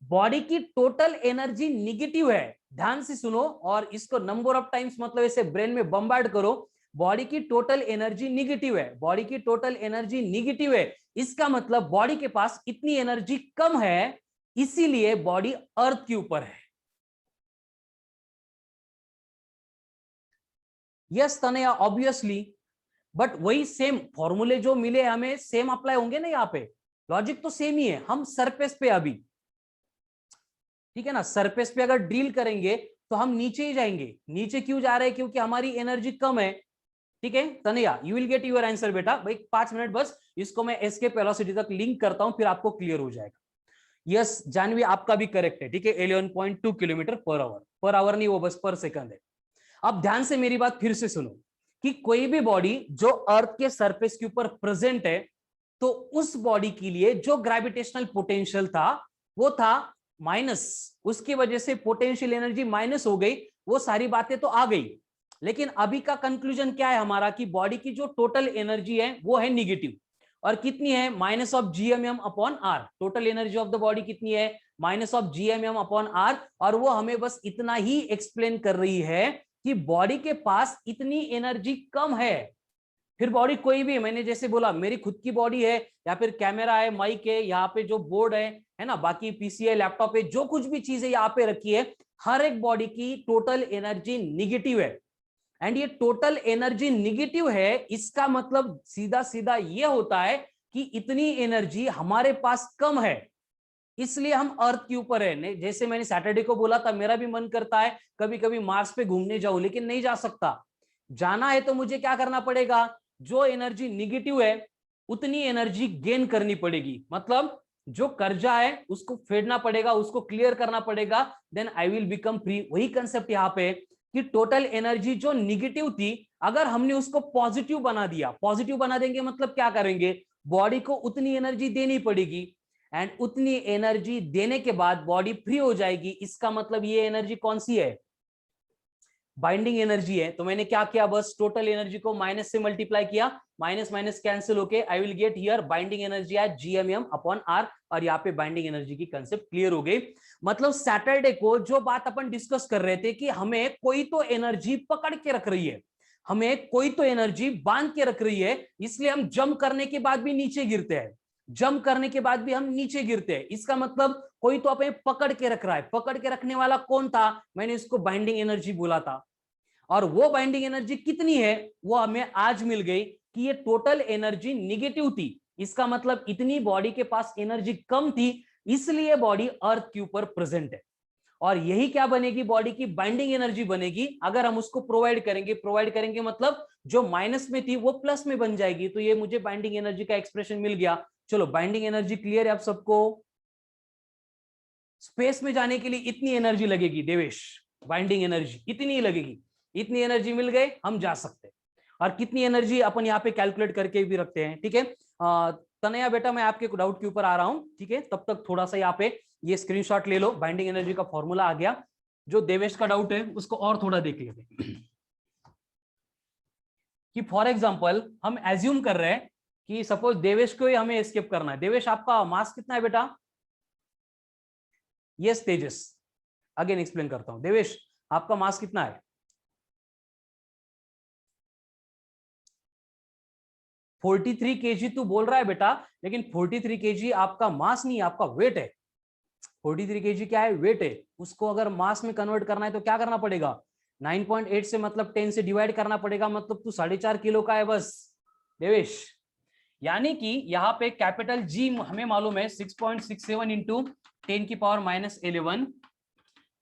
बॉडी की टोटल एनर्जी निगेटिव है, ध्यान से सुनो और इसको नंबर ऑफ टाइम्स मतलब ऐसे ब्रेन में बम्बार्ड करो। बॉडी की टोटल एनर्जी निगेटिव है, बॉडी की टोटल एनर्जी निगेटिव है, इसका मतलब बॉडी के पास इतनी एनर्जी कम है, इसीलिए बॉडी अर्थ के ऊपर है। यस तनया, ऑब्वियसली, बट वही सेम फॉर्मूले जो मिले हमें सेम अप्लाई होंगे ना, यहाँ पे लॉजिक तो सेम ही है। हम सरफेस पे अभी, ठीक है ना, सरफेस पे अगर ड्रिल करेंगे तो हम नीचे ही जाएंगे। नीचे क्यों जा रहे हैं, क्योंकि हमारी एनर्जी कम है। ठीक है Tanaya, you will get your answer बेटा। भाई 5 मिनट बस, इसको मैं एस्केप वेलोसिटी तक लिंक करता हूं, फिर आपको क्लियर हो जाएगा। यस जानवी, आपका भी करेक्ट है। ठीक है, 11.2 kilometre per hour, per hour नहीं, वो बस पर सेकंड है। अब ध्यान से मेरी बात फिर से सुनो कि कोई भी बॉडी जो अर्थ के सरफेस के ऊपर प्रेजेंट है, तो उस बॉडी के लिए जो ग्रेविटेशनल पोटेंशियल था वो था माइनस, उसकी वजह से पोटेंशियल एनर्जी माइनस हो गई। वो सारी बातें तो आ गई, लेकिन अभी का कंक्लूजन क्या है हमारा कि बॉडी की जो टोटल एनर्जी है वो है निगेटिव, और कितनी है, minus of GMm upon R. Total energy of the body कितनी है, minus of GMm upon R. और वो हमें बस इतना ही एक्सप्लेन कर रही है कि बॉडी के पास इतनी एनर्जी कम है। फिर बॉडी कोई भी है, मैंने जैसे बोला मेरी खुद की बॉडी है, या फिर कैमरा है, माइक है, यहाँ पे जो बोर्ड है ना, बाकी पीसी है, लैपटॉप है, जो कुछ भी चीज है यहाँ पे रखी है, हर एक बॉडी की टोटल एनर्जी निगेटिव है। एंड ये टोटल एनर्जी निगेटिव है, इसका मतलब सीधा सीधा ये होता है कि इतनी एनर्जी हमारे पास कम है, इसलिए हम अर्थ के ऊपर है। जैसे मैंने सैटरडे को बोला था, मेरा भी मन करता है कभी कभी मार्स पे घूमने जाऊं, लेकिन नहीं जा सकता। जाना है तो मुझे क्या करना पड़ेगा, जो एनर्जी निगेटिव है उतनी एनर्जी गेन करनी पड़ेगी, मतलब जो कर्जा है उसको फेडना पड़ेगा, उसको क्लियर करना पड़ेगा, then I will become free. वही कंसेप्ट यहाँ पे कि टोटल एनर्जी जो निगेटिव थी, अगर हमने उसको पॉजिटिव बना दिया, पॉजिटिव बना देंगे मतलब क्या करेंगे, बॉडी को उतनी एनर्जी देनी पड़ेगी, एंड उतनी एनर्जी देने के बाद बॉडी फ्री हो जाएगी। इसका मतलब ये एनर्जी कौन सी है, बाइंडिंग एनर्जी है। तो मैंने क्या किया, बस टोटल एनर्जी को माइनस से मल्टीप्लाई किया, माइनस माइनस कैंसिल होके आई will get here binding energy है जीएमएम अपॉन आर, और यहाँ पे बाइंडिंग एनर्जी की कंसेप्ट क्लियर हो गई। मतलब सैटरडे को जो बात अपन डिस्कस कर रहे थे कि हमें कोई तो एनर्जी पकड़ के रख रही है, हमें कोई तो एनर्जी बांध के रख रही है, इसलिए हम जंप करने के बाद भी नीचे गिरते हैं, जंप करने के बाद भी हम नीचे गिरते हैं। इसका मतलब कोई तो हमें पकड़ के रख रहा है। पकड़ के रखने वाला कौन था, मैंने इसको बाइंडिंग एनर्जी बोला था। और वो बाइंडिंग एनर्जी कितनी है, वो हमें आज मिल गई कि ये टोटल एनर्जी निगेटिव थी। इसका मतलब इतनी बॉडी के पास एनर्जी कम थी, इसलिए बॉडी अर्थ के ऊपर प्रेजेंट है। और यही क्या बनेगी, बॉडी की बाइंडिंग एनर्जी बनेगी, अगर हम उसको प्रोवाइड करेंगे। प्रोवाइड करेंगे मतलब जो माइनस में थी वो प्लस में बन जाएगी। तो ये मुझे बाइंडिंग एनर्जी का एक्सप्रेशन मिल गया। चलो बाइंडिंग एनर्जी क्लियर है आप सबको। स्पेस में जाने के लिए इतनी एनर्जी लगेगी देवेश, बाइंडिंग एनर्जी इतनी लगेगी, इतनी एनर्जी मिल गए हम जा सकते हैं। और कितनी एनर्जी अपन यहाँ पे कैलकुलेट करके भी रखते हैं। ठीक है तनया बेटा, मैं आपके डाउट के ऊपर आ रहा हूं, ठीक है, तब तक थोड़ा सा यहाँ पे ये स्क्रीनशॉट ले लो। बाइंडिंग एनर्जी का फॉर्मूला आ गया। जो देवेश का डाउट है उसको और थोड़ा देख लेते हैं कि फॉर एग्जांपल हम एज्यूम कर रहे हैं कि सपोज देवेश को ही हमें एस्केप करना है। देवेश आपका मास कितना है बेटा? यस तेजस, अगेन एक्सप्लेन करता हूं। देवेश आपका मास कितना है? 43 केजी तू बोल रहा है बेटा, लेकिन 43 केजी आपका मास नहीं, आपका वेट है। 43 केजी क्या है, वेट है। उसको अगर मास में कन्वर्ट करना है तो क्या करना पड़ेगा, 9.8 से मतलब 10 से डिवाइड करना पड़ेगा, मतलब तू 4.5 किलो का है बस देवेश। यानी कि यहाँ पे कैपिटल जी हमें मालूम है 6.67 इंटू 10 की पावर -11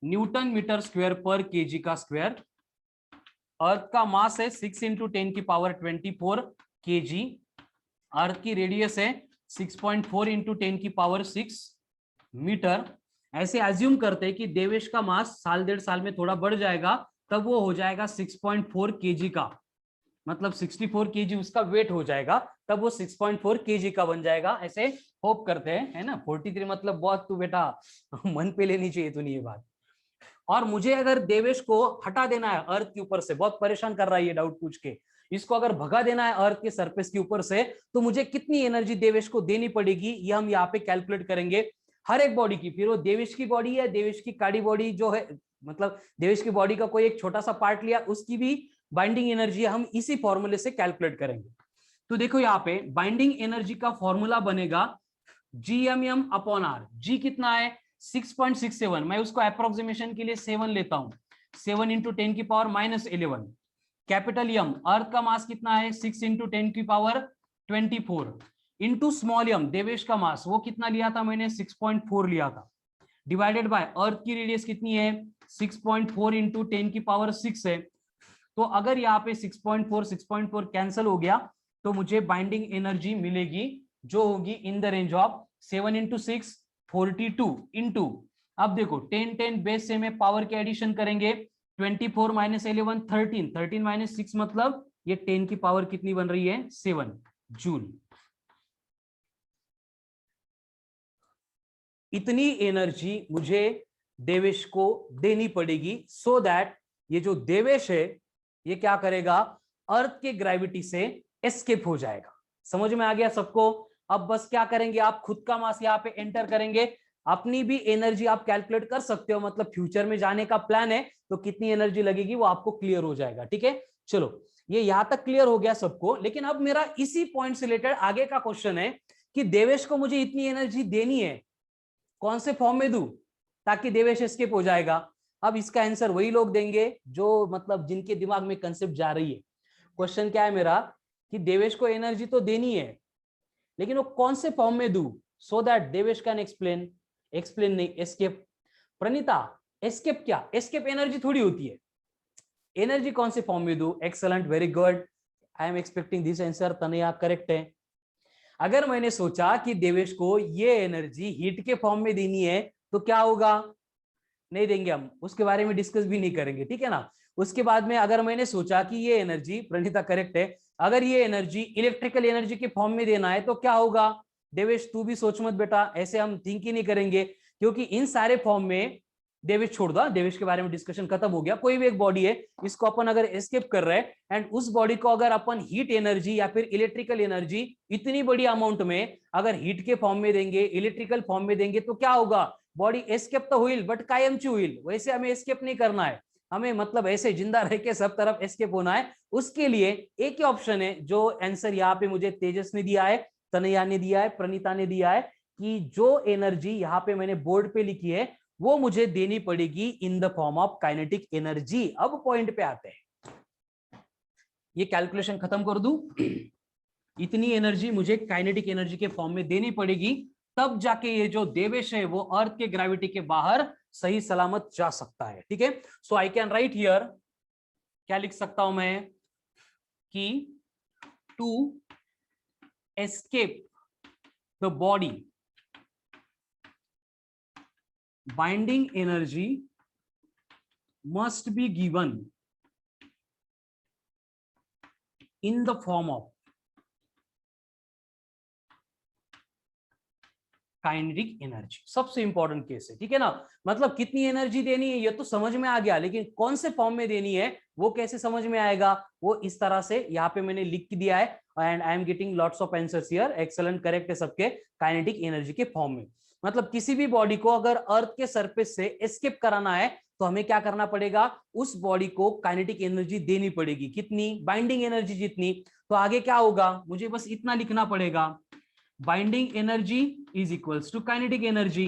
न्यूटन मीटर स्क्वायर पर केजी का स्क्वायर। अर्थ का मास है 6 इंटू 10 की पावर 24 केजी। अर्थ की रेडियस है 6.4 इंटू 10 की पावर 6 मीटर। ऐसे एज्यूम करते हैं कि देवेश का मास साल 1.5 साल में थोड़ा बढ़ जाएगा, तब वो हो जाएगा 6.4 केजी का, मतलब 64 केजी उसका वेट हो जाएगा, तब वो 6.4 केजी का बन जाएगा। ऐसे होप करते हैं, है ना। 43 मतलब बहुत, तू बेटा मन पे लेनी चाहिए तू नहीं ये बात। और मुझे अगर देवेश को हटा देना है अर्थ के ऊपर से, बहुत परेशान कर रहा है ये डाउट पूछ के, इसको अगर भगा देना है अर्थ के सरफेस के ऊपर से, तो मुझे कितनी एनर्जी देवेश को देनी पड़ेगी, ये हम यहाँ पे कैलकुलेट करेंगे हर एक बॉडी की। फिर वो देवेश की बॉडी है, देवेश की काड़ी बॉडी जो है, मतलब देवेश की बॉडी का कोई एक छोटा सा पार्ट लिया, उसकी भी बाइंडिंग एनर्जी हम इसी फॉर्मूले से कैलकुलेट करेंगे। तो देखो यहाँ पे बाइंडिंग एनर्जी का फॉर्मूला बनेगा GMM अपॉन R। जी कितना है 6.67, मैं उसको अप्रोक्सीमेशन के लिए 7 लेता हूं, 7 इंटू 10 की पावर -11। कैपिटल यम अर्थ का मास कितना है 6 इंटू 10 की पावर 24 इंटू स्मॉल यम देवेश का मास वो कितना लिया था मैंने 6.4 लिया था, डिवाइडेड बाय अर्थ की रेडियस कितनी है 6.4 इंटू 10 की पावर 6 है। तो अगर यहाँ पे 6.4 कैंसिल हो गया तो मुझे बाइंडिंग एनर्जी मिलेगी जो होगी in the range of 7 into 6 42 into, अब देखो 10 10 बेस से में पावर के एडिशन करेंगे 24 माइनस 11 13, 13 माइनस 6 मतलब ये 10 की पावर कितनी बन रही है 7 जूल। इतनी एनर्जी मुझे देवेश को देनी पड़ेगी सो दैट ये जो देवेश है ये क्या करेगा अर्थ के ग्रेविटी से एस्केप हो जाएगा। समझ में आ गया सबको? अब बस क्या करेंगे आप खुद का मास यहाँ पे एंटर करेंगे, अपनी भी एनर्जी आप कैलकुलेट कर सकते हो, मतलब फ्यूचर में जाने का प्लान है तो कितनी एनर्जी लगेगी वो आपको क्लियर हो जाएगा। ठीक है, चलो ये यहां तक क्लियर हो गया सबको। लेकिन अब मेरा इसी पॉइंट से रिलेटेड आगे का क्वेश्चन है कि देवेश को मुझे इतनी एनर्जी देनी है, कौन से फॉर्म में दूं ताकि देवेश एस्केप हो जाएगा। अब इसका आंसर वही लोग देंगे जो मतलब जिनके दिमाग में कंसेप्ट जा रही है। क्वेश्चन क्या है मेरा कि देवेश को एनर्जी तो देनी है लेकिन वो कौन से फॉर्म में दूं so that Devesh can explain, explain नहीं एस्केप। प्रणीता एस्केप क्या, एस्केप एनर्जी थोड़ी होती है, एनर्जी कौन से फॉर्म में दूं। Excellent, very good, I am expecting this answer. Tanaya correct है। अगर मैंने सोचा कि देवेश को ये एनर्जी हीट के फॉर्म में देनी है तो क्या होगा, नहीं देंगे हम, उसके बारे में डिस्कस भी नहीं करेंगे, ठीक है ना। उसके बाद में अगर मैंने सोचा कि ये एनर्जी, प्रणीता करेक्ट है, अगर ये एनर्जी इलेक्ट्रिकल एनर्जी के फॉर्म में देना है तो क्या होगा। देवेश तू भी सोच मत बेटा, ऐसे हम थिंक ही नहीं करेंगे क्योंकि इन सारे फॉर्म में देवेश छोड़ दो, देवेश के बारे में डिस्कशन खत्म हो गया। कोई भी एक बॉडी है, इसको अपन अगर एस्केप कर रहे हैं एंड उस बॉडी को अगर अपन हीट एनर्जी या फिर इलेक्ट्रिकल एनर्जी इतनी बड़ी अमाउंट में अगर हीट के फॉर्म में देंगे, इलेक्ट्रिकल फॉर्म में देंगे तो क्या होगा, बॉडी एस्केप तो हुई बट कायमची हुई। वैसे हमें एस्केप नहीं करना है, हमें मतलब ऐसे जिंदा रह के सब तरफ एस्केप होना है। उसके लिए एक ही ऑप्शन है जो आंसर यहाँ पे मुझे तेजस ने दिया है, तनया ने दिया है, प्रणीता ने दिया है कि जो एनर्जी यहाँ पे मैंने बोर्ड पे लिखी है वो मुझे देनी पड़ेगी इन the form of kinetic energy. अब पॉइंट पे आते हैं, ये कैलकुलेशन खत्म कर दूं। इतनी एनर्जी मुझे काइनेटिक एनर्जी के फॉर्म में देनी पड़ेगी तब जाके ये जो देवेश है वो अर्थ के ग्रेविटी के बाहर सही सलामत जा सकता है। ठीक है, so I can write here, क्या लिख सकता हूं मैं कि to escape the body binding energy must be given in the form of kinetic energy. सबसे इंपॉर्टेंट केस है, ठीक है ना। मतलब कितनी एनर्जी देनी है ये तो समझ में आ गया, लेकिन कौन से फॉर्म में देनी है वो कैसे समझ में आएगा, वो इस तरह से यहाँ पे मैंने लिख दिया है and I am getting lots of answers here. Excellent, correct है सबके, काइनेटिक एनर्जी के फॉर्म में। मतलब किसी भी बॉडी को अगर अर्थ के सरफेस से एस्केप कराना है तो हमें क्या करना पड़ेगा, उस बॉडी को काइनेटिक एनर्जी देनी पड़ेगी। कितनी, बाइंडिंग एनर्जी जितनी। तो आगे क्या होगा, मुझे बस इतना लिखना पड़ेगा, binding energy is equals to kinetic energy.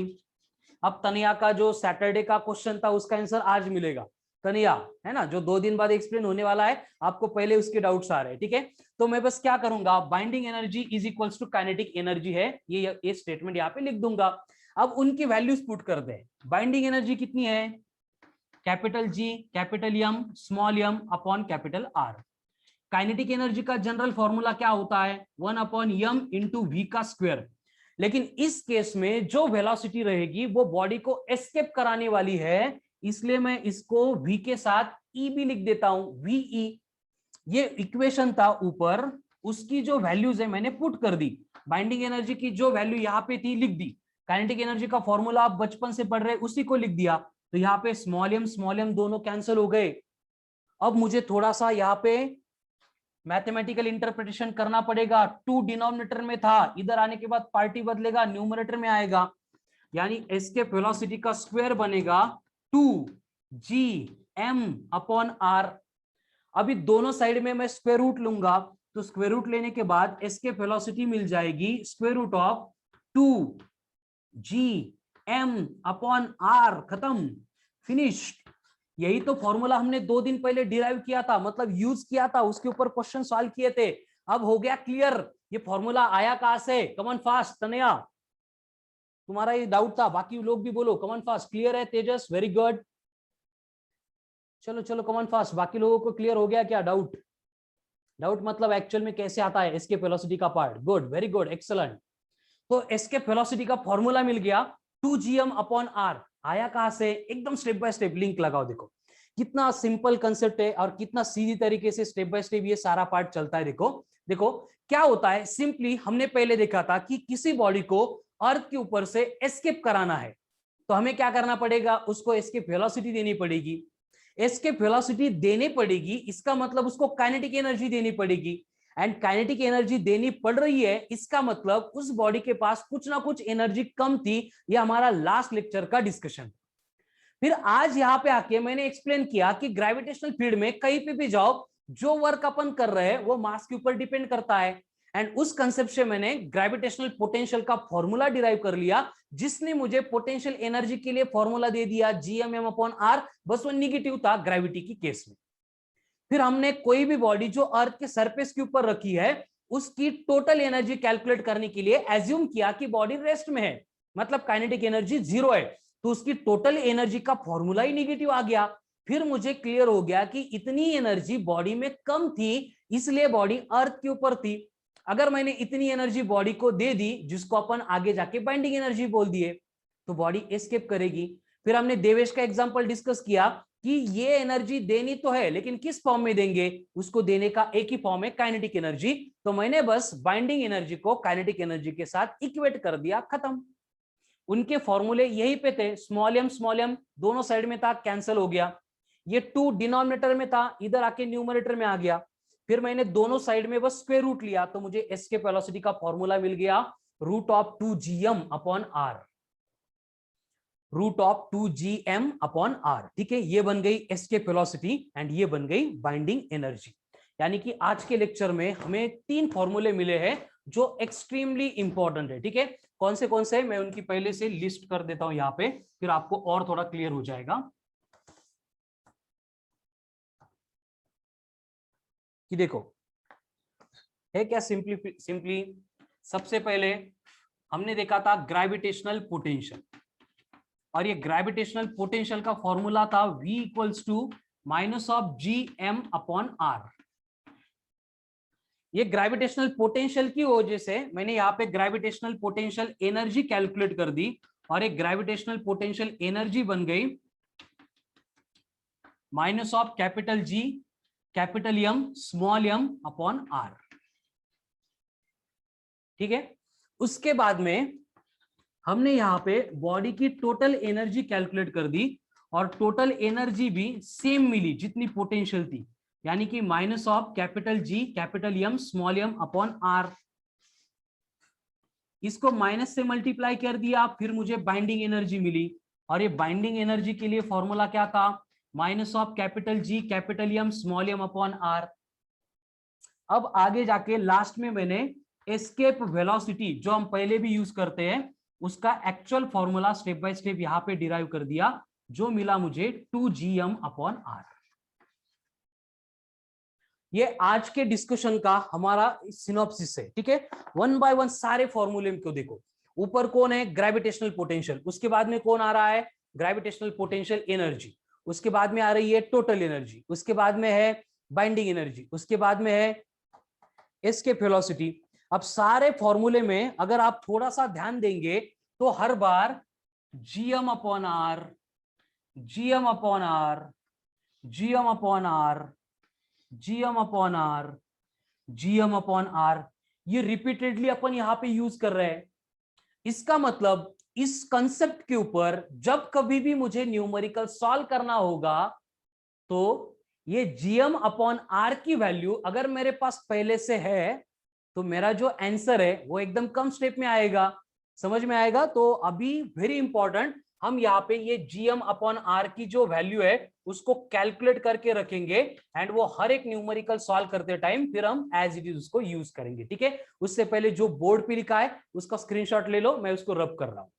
अब तनिया का जो सैटरडे का क्वेश्चन था उसका आंसर आज मिलेगा, तनिया है ना, जो 2 दिन बाद एक्सप्लेन होने वाला है, आपको पहले उसके डाउट्स आ रहे हैं। ठीक है, तो मैं बस क्या करूंगा, binding energy is equals to kinetic energy है, ये स्टेटमेंट यहाँ पे लिख दूंगा। अब उनकी वैल्यूज पुट कर दे। बाइंडिंग एनर्जी कितनी है, capital G, capital M, small m upon capital R. Kinetic energy का जनरल फॉर्मूला क्या होता है, 1 अपॉन एम इंटू वी का स्क्वायर। लेकिन इस केस में जो वेलोसिटी रहेगी वो बॉडी को एस्केप कराने वाली है, इसलिए मैं इसको v के साथ e भी लिख देता हूं, ve। ये इक्वेशन था ऊपर, उसकी जो वैल्यूज है मैंने पुट कर दी। बाइंडिंग एनर्जी की जो वैल्यू यहाँ पे थी लिख दी, काइनेटिक एनर्जी का फॉर्मूला आप बचपन से पढ़ रहे उसी को लिख दिया। तो यहाँ पे स्मॉल एम दोनों कैंसिल हो गए। अब मुझे थोड़ा सा यहाँ पे मैथमेटिकल इंटरप्रिटेशन करना पड़ेगा। 2 डिनोमिनेटर में था, इधर आने के बाद पार्टी बदलेगा, न्यूमरेटर में आएगा, यानी एस्केप वेलोसिटी का स्क्वायर बनेगा 2gm/r। अभी दोनों साइड में मैं स्क्वायर रूट लूंगा, तो स्क्वायर रूट लेने के बाद एस्केप वेलोसिटी मिल जाएगी स्क्वायर रूट ऑफ 2gm/r। खत्म, फिनिश्ड। यही तो फॉर्मूला हमने 2 दिन पहले डिराइव किया था, मतलब यूज किया था, उसके ऊपर क्वेश्चन सॉल्व किए थे। अब हो गया क्लियर ये फॉर्मूला आया कहां से। कमन फास्ट तनया, तुम्हारा ये डाउट था, बाकी लोग भी बोलो कमन फास्ट। क्लियर है तेजस, वेरी गुड। चलो चलो कमन फास्ट, बाकी लोगों को क्लियर हो गया क्या डाउट? डाउट मतलब एक्चुअल में कैसे आता है एस्केप वेलोसिटी का part. Good, very good, excellent. तो एस्केप वेलोसिटी का फॉर्मूला मिल गया 2gm/r। आया कहां से? एकदम स्टेप बाय स्टेप लिंक लगाओ, देखो कितना सिंपल कंसेप्ट है और कितना सीधी तरीके से स्टेप बाय स्टेप ये सारा पार्ट चलता है। देखो देखो क्या होता है। सिंपली हमने पहले देखा था कि किसी बॉडी को अर्थ के ऊपर से एस्केप कराना है, तो हमें क्या करना पड़ेगा, उसको एस्केप वेलोसिटी देनी पड़ेगी। एस्केप वेलोसिटी देनी पड़ेगी, इसका मतलब उसको काइनेटिक एनर्जी देनी पड़ेगी। एंड काइनेटिक एनर्जी देनी पड़ रही है, इसका मतलब उस बॉडी के पास कुछ ना कुछ एनर्जी कम थी। यह हमारा लास्ट लेक्चर का डिस्कशन। फिर आज यहां पे आके मैंने एक्सप्लेन किया कि ग्रेविटेशनल फील्ड में कहीं पे भी जाओ, जो वर्क अपन कर रहे हैं वो मास के ऊपर डिपेंड करता है। एंड उस कंसेप्ट से मैंने ग्रेविटेशनल पोटेंशियल का फॉर्मूला डिराइव कर लिया, जिसने मुझे पोटेंशियल एनर्जी के लिए फॉर्मूला दे दिया gmm/r। बस वो निगेटिव था ग्रेविटी की केस में। फिर हमने कोई भी बॉडी जो अर्थ के सरफेस के ऊपर रखी है, उसकी टोटल एनर्जी कैलकुलेट करने के लिए एज्यूम किया कि बॉडी रेस्ट में है, मतलब काइनेटिक एनर्जी 0 है, तो उसकी टोटल एनर्जी का फॉर्मूला ही निगेटिव आ गया। फिर मुझे क्लियर हो गया कि इतनी एनर्जी बॉडी में कम थी, इसलिए बॉडी अर्थ के ऊपर थी। अगर मैंने इतनी एनर्जी बॉडी को दे दी, जिसको अपन आगे जाके बाइंडिंग एनर्जी बोल दिए, तो बॉडी एस्केप करेगी। फिर हमने देवेश का एग्जांपल डिस्कस किया कि ये एनर्जी देनी तो है, लेकिन किस फॉर्म में देंगे, उसको देने का एक ही फॉर्म है, काइनेटिक एनर्जी। तो मैंने बस बाइंडिंग एनर्जी को काइनेटिक एनर्जी के साथ इक्वेट कर दिया, खत्म। उनके फॉर्मूले यही पे थे, स्मॉल एम दोनों साइड में था, कैंसिल हो गया। ये 2 डिनोमिनेटर में था, इधर आके न्यूमरेटर में आ गया। फिर मैंने दोनों साइड में बस स्क्वायर रूट लिया, तो मुझे एस्केप वेलोसिटी का फॉर्मूला मिल गया √2gm/r। √2gm/r, ठीक है। ये बन गई एस्केप वेलोसिटी एंड ये बन गई बाइंडिंग एनर्जी। यानी कि आज के लेक्चर में हमें 3 फॉर्मूले मिले हैं जो एक्सट्रीमली इंपॉर्टेंट है, ठीक है। कौन से मैं उनकी पहले से लिस्ट कर देता हूं यहां पे, फिर आपको और थोड़ा क्लियर हो जाएगा कि देखो है क्या। सिंपली सबसे पहले हमने देखा था ग्रेविटेशनल पोटेंशियल, और ये ग्रेविटेशनल पोटेंशियल का फॉर्मूला था V = -gm/r। ये ग्रेविटेशनल पोटेंशियल की वजह से मैंने यहाँ पे ग्रेविटेशनल पोटेंशियल एनर्जी कैलकुलेट कर दी, और एक ग्रेविटेशनल पोटेंशियल एनर्जी बन गई -G(M)r। ठीक है। उसके बाद में हमने यहाँ पे बॉडी की टोटल एनर्जी कैलकुलेट कर दी, और टोटल एनर्जी भी सेम मिली जितनी पोटेंशियल थी, यानी कि -G(M)r। इसको माइनस से मल्टीप्लाई कर दिया, फिर मुझे बाइंडिंग एनर्जी मिली, और ये बाइंडिंग एनर्जी के लिए फॉर्मूला क्या था, -G(M)r। अब आगे जाके लास्ट में मैंने एस्केप वेलोसिटी, जो हम पहले भी यूज करते हैं, उसका actual formula step by step यहां पे डिराइव कर दिया, जो मिला मुझे 2gm/r। ये आज के डिस्कशन का हमारा सिनॉप्सिस है, ठीक है। 1 बाय 1 सारे फॉर्मूले को देखो। ऊपर कौन है, ग्रेविटेशनल पोटेंशियल, उसके बाद में कौन आ रहा है, ग्रेविटेशनल पोटेंशियल एनर्जी, उसके बाद में आ रही है टोटल एनर्जी, उसके बाद में है बाइंडिंग एनर्जी, उसके बाद में है एस्केप वेलोसिटी। अब सारे फॉर्मूले में अगर आप थोड़ा सा ध्यान देंगे तो हर बार gm/r, gm/r, gm/r, gm/r, gm/r, ये रिपीटेडली अपन यहां पे यूज कर रहे हैं। इसका मतलब इस कंसेप्ट के ऊपर जब कभी भी मुझे न्यूमेरिकल सॉल्व करना होगा तो ये जीएम अपॉन आर की वैल्यू अगर मेरे पास पहले से है तो मेरा जो आंसर है वो एकदम कम स्टेप में आएगा, समझ में आएगा। तो अभी वेरी इंपॉर्टेंट, हम यहाँ पे ये जीएम अपॉन आर की जो वैल्यू है उसको कैलकुलेट करके रखेंगे एंड वो हर एक न्यूमेरिकल सॉल्व करते टाइम फिर हम एज इट इज उसको यूज करेंगे, ठीक है। उससे पहले जो बोर्ड पे लिखा है उसका स्क्रीनशॉट ले लो, मैं उसको रब कर रहा हूं।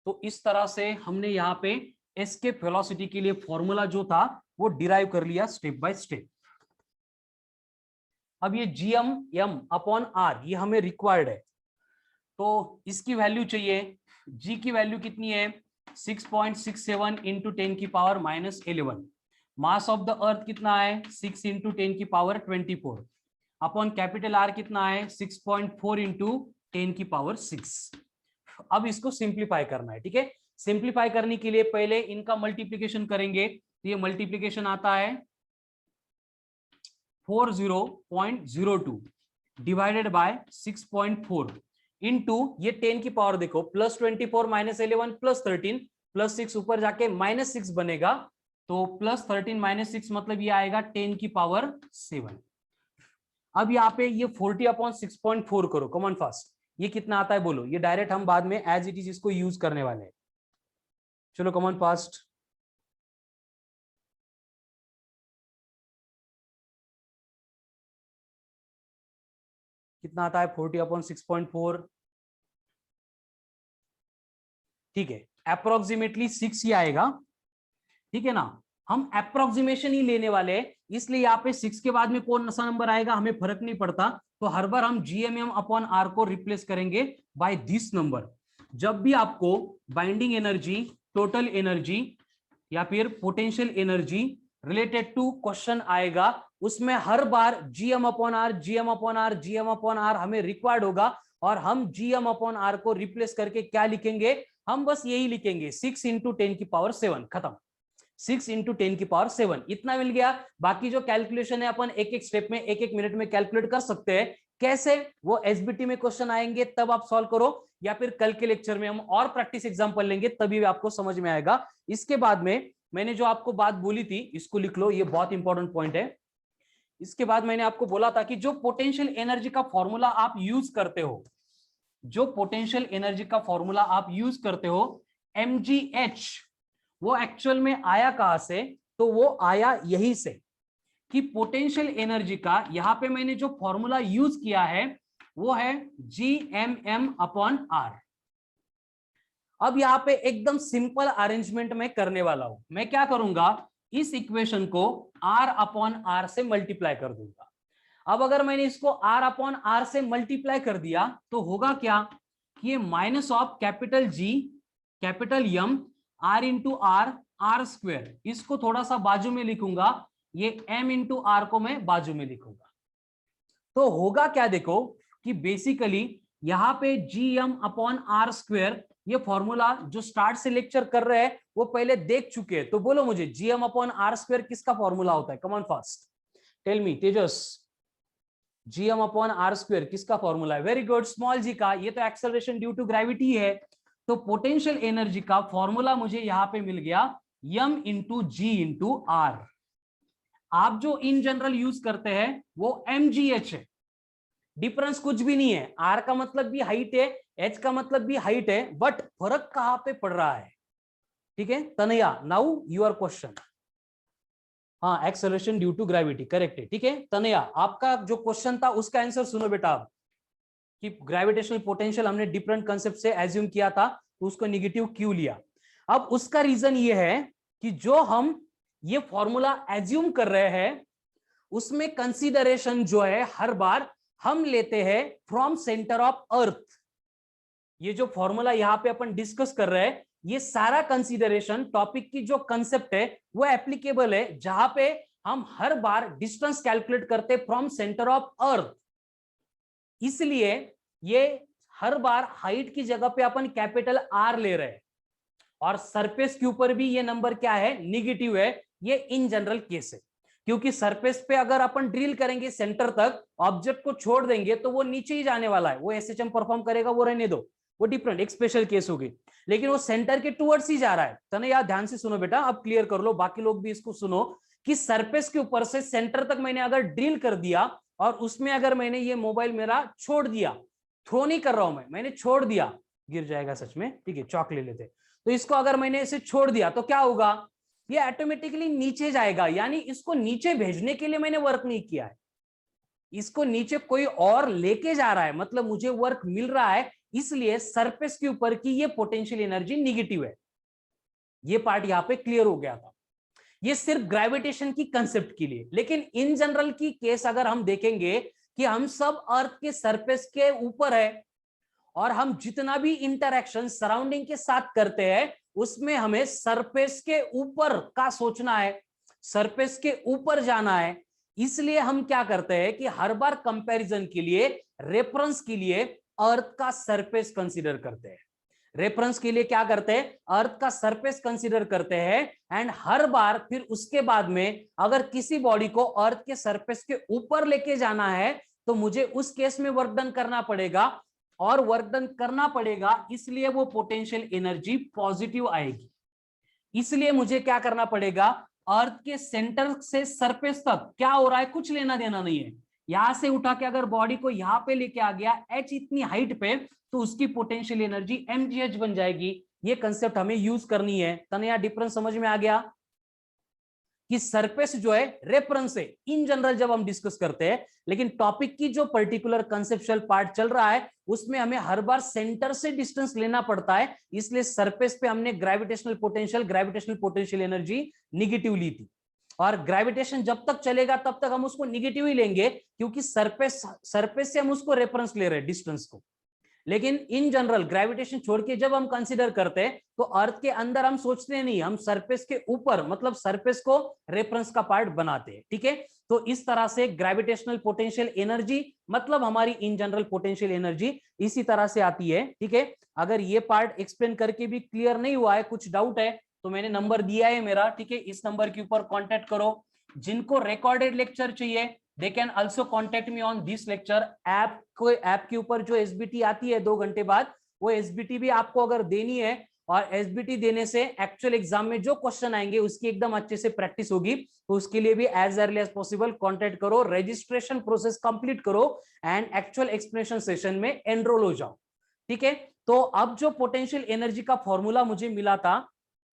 तो इस तरह से हमने यहाँ पे एस्केप वेलोसिटी के लिए फॉर्मूला जो था वो डिराइव कर लिया स्टेप बाय स्टेप। अब ये जीएम एम अपॉन आर ये हमें रिक्वायर्ड है, तो इसकी वैल्यू चाहिए। जी की वैल्यू कितनी है 6.67 इंटू 10 की पावर -11। मास ऑफ द अर्थ कितना है 6 इंटू 10 की पावर 24 अपॉन कैपिटल आर कितना है 6.4 इंटू 10 की पावर 6। अब इसको सिंप्लीफाई करना है, ठीक है। सिंप्लीफाई करने के लिए पहले इनका मल्टीप्लीकेशन करेंगे, तो ये मल्टीप्लीकेशन आता है 40.02 डिवाइडेड बाय 6.4 इंटू ये 10 की पावर देखो +24 -11 +13 +6 ऊपर जाके -6 बनेगा, तो +13 -6 मतलब ये आएगा 10 की पावर 7। अब यहाँ पे ये 40/6.4 करो कॉमन फास्ट, ये कितना आता है बोलो। ये डायरेक्ट हम बाद में एज इट इज इसको यूज करने वाले हैं। चलो कॉमन फास्ट, कितना आता है 40/6.4, ठीक है। अप्रोक्सीमेटली 6 ही आएगा, ठीक है ना। हम अप्रोक्सीमेशन ही लेने वाले हैं, इसलिए यहाँ पे 6 के बाद में कौन सा नंबर आएगा हमें फर्क नहीं पड़ता, तो हर बार हम जीएमएम अपॉन आर को रिप्लेस करेंगे बाय दिस नंबर। जब भी आपको बाइंडिंग एनर्जी, टोटल एनर्जी या फिर potential energy related to question आएगा उसमें हर बार GM upon R, GM upon R, GM upon R हमें रिक्वायर्ड होगा, और हम जीएम अपॉन आर को रिप्लेस करके क्या लिखेंगे, हम बस यही लिखेंगे 6 इंटू 10 की पावर 7, खत्म। 6 इंटू 10 की पावर 7 इतना मिल गया। बाकी जो कैलकुलेशन है अपन एक एक स्टेप में एक एक मिनट में कैलकुलेट कर सकते हैं। कैसे, वो एसबीटी में क्वेश्चन आएंगे तब आप सॉल्व करो, या फिर कल के लेक्चर में हम और प्रैक्टिस एग्जांपल लेंगे तभी आपको समझ में आएगा। इसके बाद में मैंने जो आपको बात बोली थी इसको लिख लो, ये बहुत इंपॉर्टेंट पॉइंट है। इसके बाद मैंने आपको बोला था कि जो पोटेंशियल एनर्जी का फॉर्मूला आप यूज करते हो, जो पोटेंशियल एनर्जी का फॉर्मूला आप यूज करते हो mgh, वो एक्चुअल में आया कहां से, तो वो आया यही से कि पोटेंशियल एनर्जी का यहां पे मैंने जो फॉर्मूला यूज किया है वो है जीएमएम अपॉन आर। अब यहां पे एकदम सिंपल अरेंजमेंट में करने वाला हूं। मैं क्या करूंगा, इस इक्वेशन को r अपॉन आर से मल्टीप्लाई कर दूंगा। अब अगर मैंने इसको r अपॉन आर से मल्टीप्लाई कर दिया तो होगा क्या कि ये minus of capital G capital M r into R square, इसको थोड़ा सा बाजू में लिखूंगा, ये m इंटू आर को मैं बाजू में लिखूंगा। तो होगा क्या देखो कि बेसिकली यहां पे जीएम अपॉन आर स्क्वायर, ये फॉर्मूला जो स्टार्ट से लेक्चर कर रहे हैं वो पहले देख चुके हैं, तो बोलो मुझे जीएम अपॉन आर स्क्वायर किसका फॉर्मूला होता है, come on fast tell me Tejas, GM upon R square किसका फॉर्मूला है, वेरी गुड, स्मॉल जी का, ये तो एक्सेलरेशन ड्यू टू ग्रेविटी है। तो पोटेंशियल एनर्जी का फॉर्मूला मुझे यहां पे मिल गया m into g into R. आप जो इन जनरल यूज करते हैं वो mgh है, डिफरेंस कुछ भी नहीं है, आर का मतलब भी हाइट है, एच का मतलब भी हाइट है, बट फर्क कहां पे पड़ रहा है, ठीक है। तनया नाउ योर क्वेश्चन, हाँ acceleration due to gravity correct है, ठीक है। तनया आपका जो क्वेश्चन था उसका आंसर सुनो बेटा, आप कि ग्रेविटेशनल पोटेंशियल हमने डिफरेंट कंसेप्ट से एज्यूम किया था तो उसको नेगेटिव क्यों लिया। अब उसका रीजन ये है कि जो हम ये फॉर्मूला एज्यूम कर रहे हैं उसमें कंसीडरेशन जो है हर बार हम लेते हैं फ्रॉम सेंटर ऑफ अर्थ। ये जो फॉर्मूला यहां पे अपन डिस्कस कर रहे हैं ये सारा कंसीडरेशन टॉपिक की जो कंसेप्ट है वो एप्लीकेबल है जहां पे हम हर बार डिस्टेंस कैलकुलेट करते फ्रॉम सेंटर ऑफ अर्थ, इसलिए ये हर बार हाइट की जगह पे अपन कैपिटल आर ले रहे हैं, और सरफेस के ऊपर भी ये नंबर क्या है नेगेटिव है, ये इन जनरल केस है। क्योंकि सरफेस पे अगर अपन ड्रिल करेंगे सेंटर तक, ऑब्जेक्ट को छोड़ देंगे तो वो नीचे ही जाने वाला है, वो एसएचएम परफॉर्म करेगा, वो रहने दो, वो डिफरेंट एक स्पेशल केस होगी। लेकिन वो सेंटर के टुवर्ड्स ही जा रहा है। तो ना यार ध्यान से सुनो बेटा, अब क्लियर कर लो, बाकी लोग भी इसको सुनो कि सरफेस के ऊपर से सेंटर तक मैंने अगर ड्रिल कर दिया और उसमें अगर मैंने ये मोबाइल मेरा छोड़ दिया, थ्रो नहीं कर रहा हूं मैंने छोड़ दिया, गिर जाएगा सच में, ठीक है चौक ले लेते। तो इसको अगर मैंने इसे छोड़ दिया तो क्या होगा, ये ऑटोमेटिकली नीचे जाएगा, यानी इसको नीचे भेजने के लिए मैंने वर्क नहीं किया है, इसको नीचे कोई और लेके जा रहा है, मतलब मुझे वर्क मिल रहा है, इसलिए सरफेस के ऊपर की ये पोटेंशियल एनर्जी निगेटिव है। ये पार्ट यहां पे क्लियर हो गया था। ये सिर्फ ग्रेविटेशन की कंसेप्ट के लिए, लेकिन इन जनरल की केस अगर हम देखेंगे कि हम सब अर्थ के सरफेस के ऊपर है और हम जितना भी इंटरैक्शन सराउंडिंग के साथ करते हैं उसमें हमें सरफेस के ऊपर का सोचना है, सरफेस के ऊपर जाना है। इसलिए हम क्या करते हैं कि हर बार कंपैरिजन के लिए, रेफरेंस के लिए अर्थ का सरफेस कंसीडर करते हैं, रेफरेंस के लिए क्या करते हैं, अर्थ का सरफेस कंसीडर करते हैं। एंड हर बार फिर उसके बाद में अगर किसी बॉडी को अर्थ के सरफेस के ऊपर लेके जाना है तो मुझे उस केस में वर्क डन करना पड़ेगा, और वर्क डन करना पड़ेगा इसलिए वो पोटेंशियल एनर्जी पॉजिटिव आएगी। इसलिए मुझे क्या करना पड़ेगा, अर्थ के सेंटर से सरफेस तक क्या हो रहा है कुछ लेना देना नहीं है। यहां से उठा के अगर बॉडी को यहां पे लेके आ गया h इतनी हाइट पे, तो उसकी पोटेंशियल एनर्जी mgh बन जाएगी। ये कंसेप्ट हमें यूज करनी है। तनया डिफरेंस समझ में आ गया कि सरफेस जो है रेफरेंस है इन जनरल जब हम डिस्कस करते हैं, लेकिन टॉपिक की जो पर्टिकुलर कंसेप्चुअल पार्ट चल रहा है उसमें हमें हर बार सेंटर से डिस्टेंस लेना पड़ता है। इसलिए सरफेस पे हमने ग्रेविटेशनल पोटेंशियल एनर्जी निगेटिव ली थी, और ग्रेविटेशन जब तक चलेगा तब तक हम उसको निगेटिव ही लेंगे, क्योंकि सरफेस से हम उसको रेफरेंस ले रहे हैं डिस्टेंस को। लेकिन इन जनरल ग्रेविटेशन छोड़ के जब हम कंसीडर करते हैं तो अर्थ के अंदर हम सोचते नहीं, हम सरफेस के ऊपर मतलब सरफेस को रेफरेंस का पार्ट बनाते हैं। ठीक है, तो इस तरह से ग्रेविटेशनल पोटेंशियल एनर्जी मतलब हमारी इन जनरल पोटेंशियल एनर्जी इसी तरह से आती है। ठीक है, अगर ये पार्ट एक्सप्लेन करके भी क्लियर नहीं हुआ है, कुछ डाउट है, तो मैंने नंबर दिया है मेरा, ठीक है, इस नंबर के ऊपर कॉन्टेक्ट करो। जिनको रिकॉर्डेड लेक्चर चाहिए they can also contact me on this lecture। App के ऊपर जो एसबीटी आती है 2 घंटे बाद, वो एसबीटी भी आपको अगर देनी है, और एसबीटी देने से एक्चुअल एग्जाम में जो क्वेश्चन आएंगे उसकी एकदम अच्छे से प्रैक्टिस होगी। तो उसके लिए भी as early as possible contact करो, रजिस्ट्रेशन प्रोसेस कंप्लीट करो एंड एक्चुअल एक्सप्लेनेशन सेशन में एनरोल हो जाओ। ठीक है, तो अब जो पोटेंशियल एनर्जी का फॉर्मूला मुझे मिला था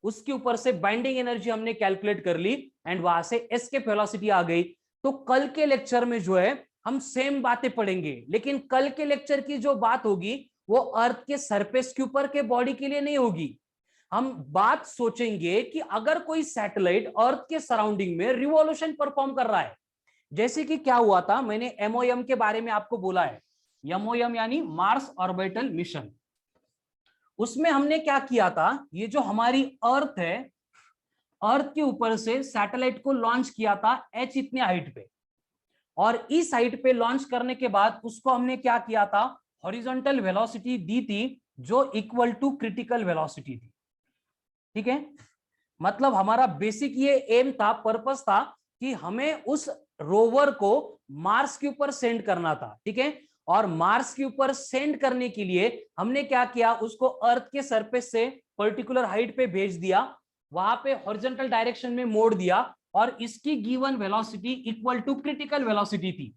उसके ऊपर से बाइंडिंग एनर्जी हमने कैलकुलेट कर ली एंड वहां से एस्केप वेलोसिटी आ गई। तो कल के लेक्चर में जो है हम सेम बातें पढ़ेंगे, लेकिन कल के लेक्चर की जो बात होगी वो अर्थ के सरफेस के ऊपर के बॉडी के लिए नहीं होगी। हम बात सोचेंगे कि अगर कोई सैटेलाइट अर्थ के सराउंडिंग में रिवॉल्यूशन परफॉर्म कर रहा है, जैसे कि क्या हुआ था, मैंने एमओएम के बारे में आपको बोला है, एमओएम यानी मार्स ऑर्बिटल मिशन। उसमें हमने क्या किया था, ये जो हमारी अर्थ है, अर्थ के ऊपर से सैटेलाइट को लॉन्च किया था h इतने हाइट पे, और इस हाइट पे लॉन्च करने के बाद उसको हमने क्या किया था, हॉरिजॉन्टल वेलोसिटी दी थी जो इक्वल टू क्रिटिकल वेलोसिटी थी। ठीक है, मतलब हमारा बेसिक ये एम था, पर्पस था कि हमें उस रोवर को मार्स के ऊपर सेंड करना था। ठीक है, और मार्स के ऊपर सेंड करने के लिए हमने क्या किया, उसको अर्थ के सरफेस से पर्टिकुलर हाइट पे भेज दिया, वहां पे हॉरिजॉन्टल डायरेक्शन में मोड़ दिया, और इसकी given velocity equal to critical velocity थी।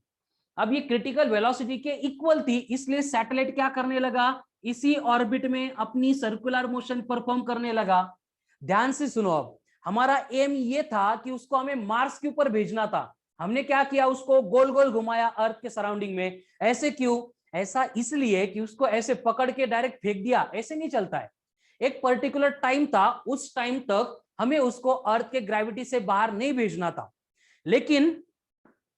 अब ये क्रिटिकल वेलोसिटी के इक्वल थी, इसलिए सैटेलाइट क्या करने लगा, इसी ऑर्बिट में अपनी सर्कुलर मोशन परफॉर्म करने लगा। ध्यान से सुनो, अब हमारा एम ये था कि उसको हमें मार्स के ऊपर भेजना था। हमने क्या किया, उसको गोल गोल घुमाया अर्थ के सराउंडिंग में। ऐसे क्यों, ऐसा इसलिए कि उसको ऐसे पकड़ के डायरेक्ट फेंक दिया, ऐसे नहीं चलता है। एक पर्टिकुलर टाइम था, उस टाइम तक हमें उसको अर्थ के ग्रेविटी से बाहर नहीं भेजना था, लेकिन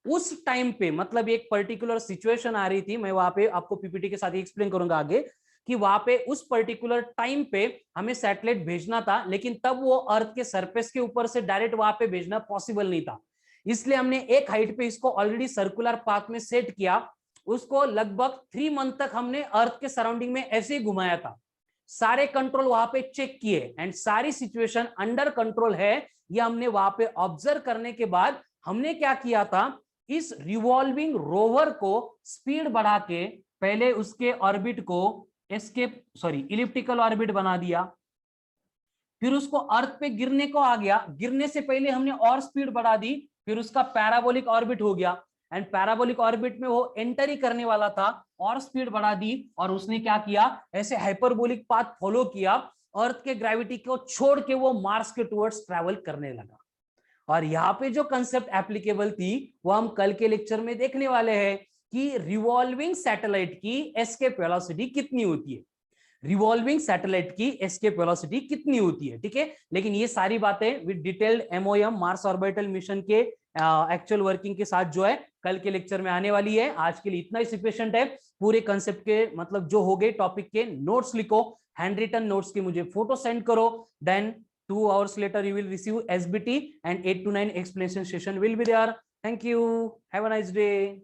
उस टाइम पे मतलब एक पर्टिकुलर सिचुएशन आ रही थी, मैं वहां पे आपको पीपीटी के साथ एक्सप्लेन करूंगा आगे, कि वहां पे उस पर्टिकुलर टाइम पे हमें सैटेलाइट भेजना था, लेकिन तब वो अर्थ के सरफेस के ऊपर से डायरेक्ट वहां पे भेजना पॉसिबल नहीं था। इसलिए हमने एक हाइट पे इसको ऑलरेडी सर्कुलर पाथ में सेट किया, उसको लगभग 3 मंथ तक हमने अर्थ के सराउंडिंग में ऐसे ही घुमाया था। सारे कंट्रोल वहां पे चेक किए एंड सारी सिचुएशन अंडर कंट्रोल है, ये हमने वहां पे ऑब्जर्व करने के बाद हमने क्या किया था, इस रिवॉल्विंग रोवर को स्पीड बढ़ा के पहले उसके ऑर्बिट को इलिप्टिकल ऑर्बिट बना दिया, फिर उसको अर्थ पे गिरने को आ गया, गिरने से पहले हमने और स्पीड बढ़ा दी, फिर उसका पैराबोलिक ऑर्बिट हो गया, एंड पैराबोलिक ऑर्बिट में वो एंटर ही करने वाला था, और स्पीड बढ़ा दी, और उसने क्या किया, ऐसे हाइपरबोलिक पाथ फॉलो किया, अर्थ के ग्रेविटी को छोड़ के वो मार्स के टुवर्ड्स ट्रैवल करने लगा। और यहाँ पे जो कंसेप्ट एप्लीकेबल थी वो हम कल के लेक्चर में देखने वाले हैं कि रिवॉल्विंग सैटेलाइट की एस्केप वेलोसिटी कितनी होती है, रिवॉल्विंग सैटेलाइट की एस्केप वेलोसिटी कितनी होती है, ठीक है। लेकिन ये सारी बातें with detailed MOM Mars orbital mission के एक्चुअल वर्किंग के साथ जो है कल के लेक्चर में आने वाली है। आज के लिए इतना ही सफिशिएंट है। पूरे कंसेप्ट के मतलब जो हो गए टॉपिक के नोट्स लिखो, हैंड रिटन नोट्स के मुझे फोटो सेंड करो, then 2 hours later you will receive SBT and 8 to 9 explanation session will be there. Thank you. Have a nice day.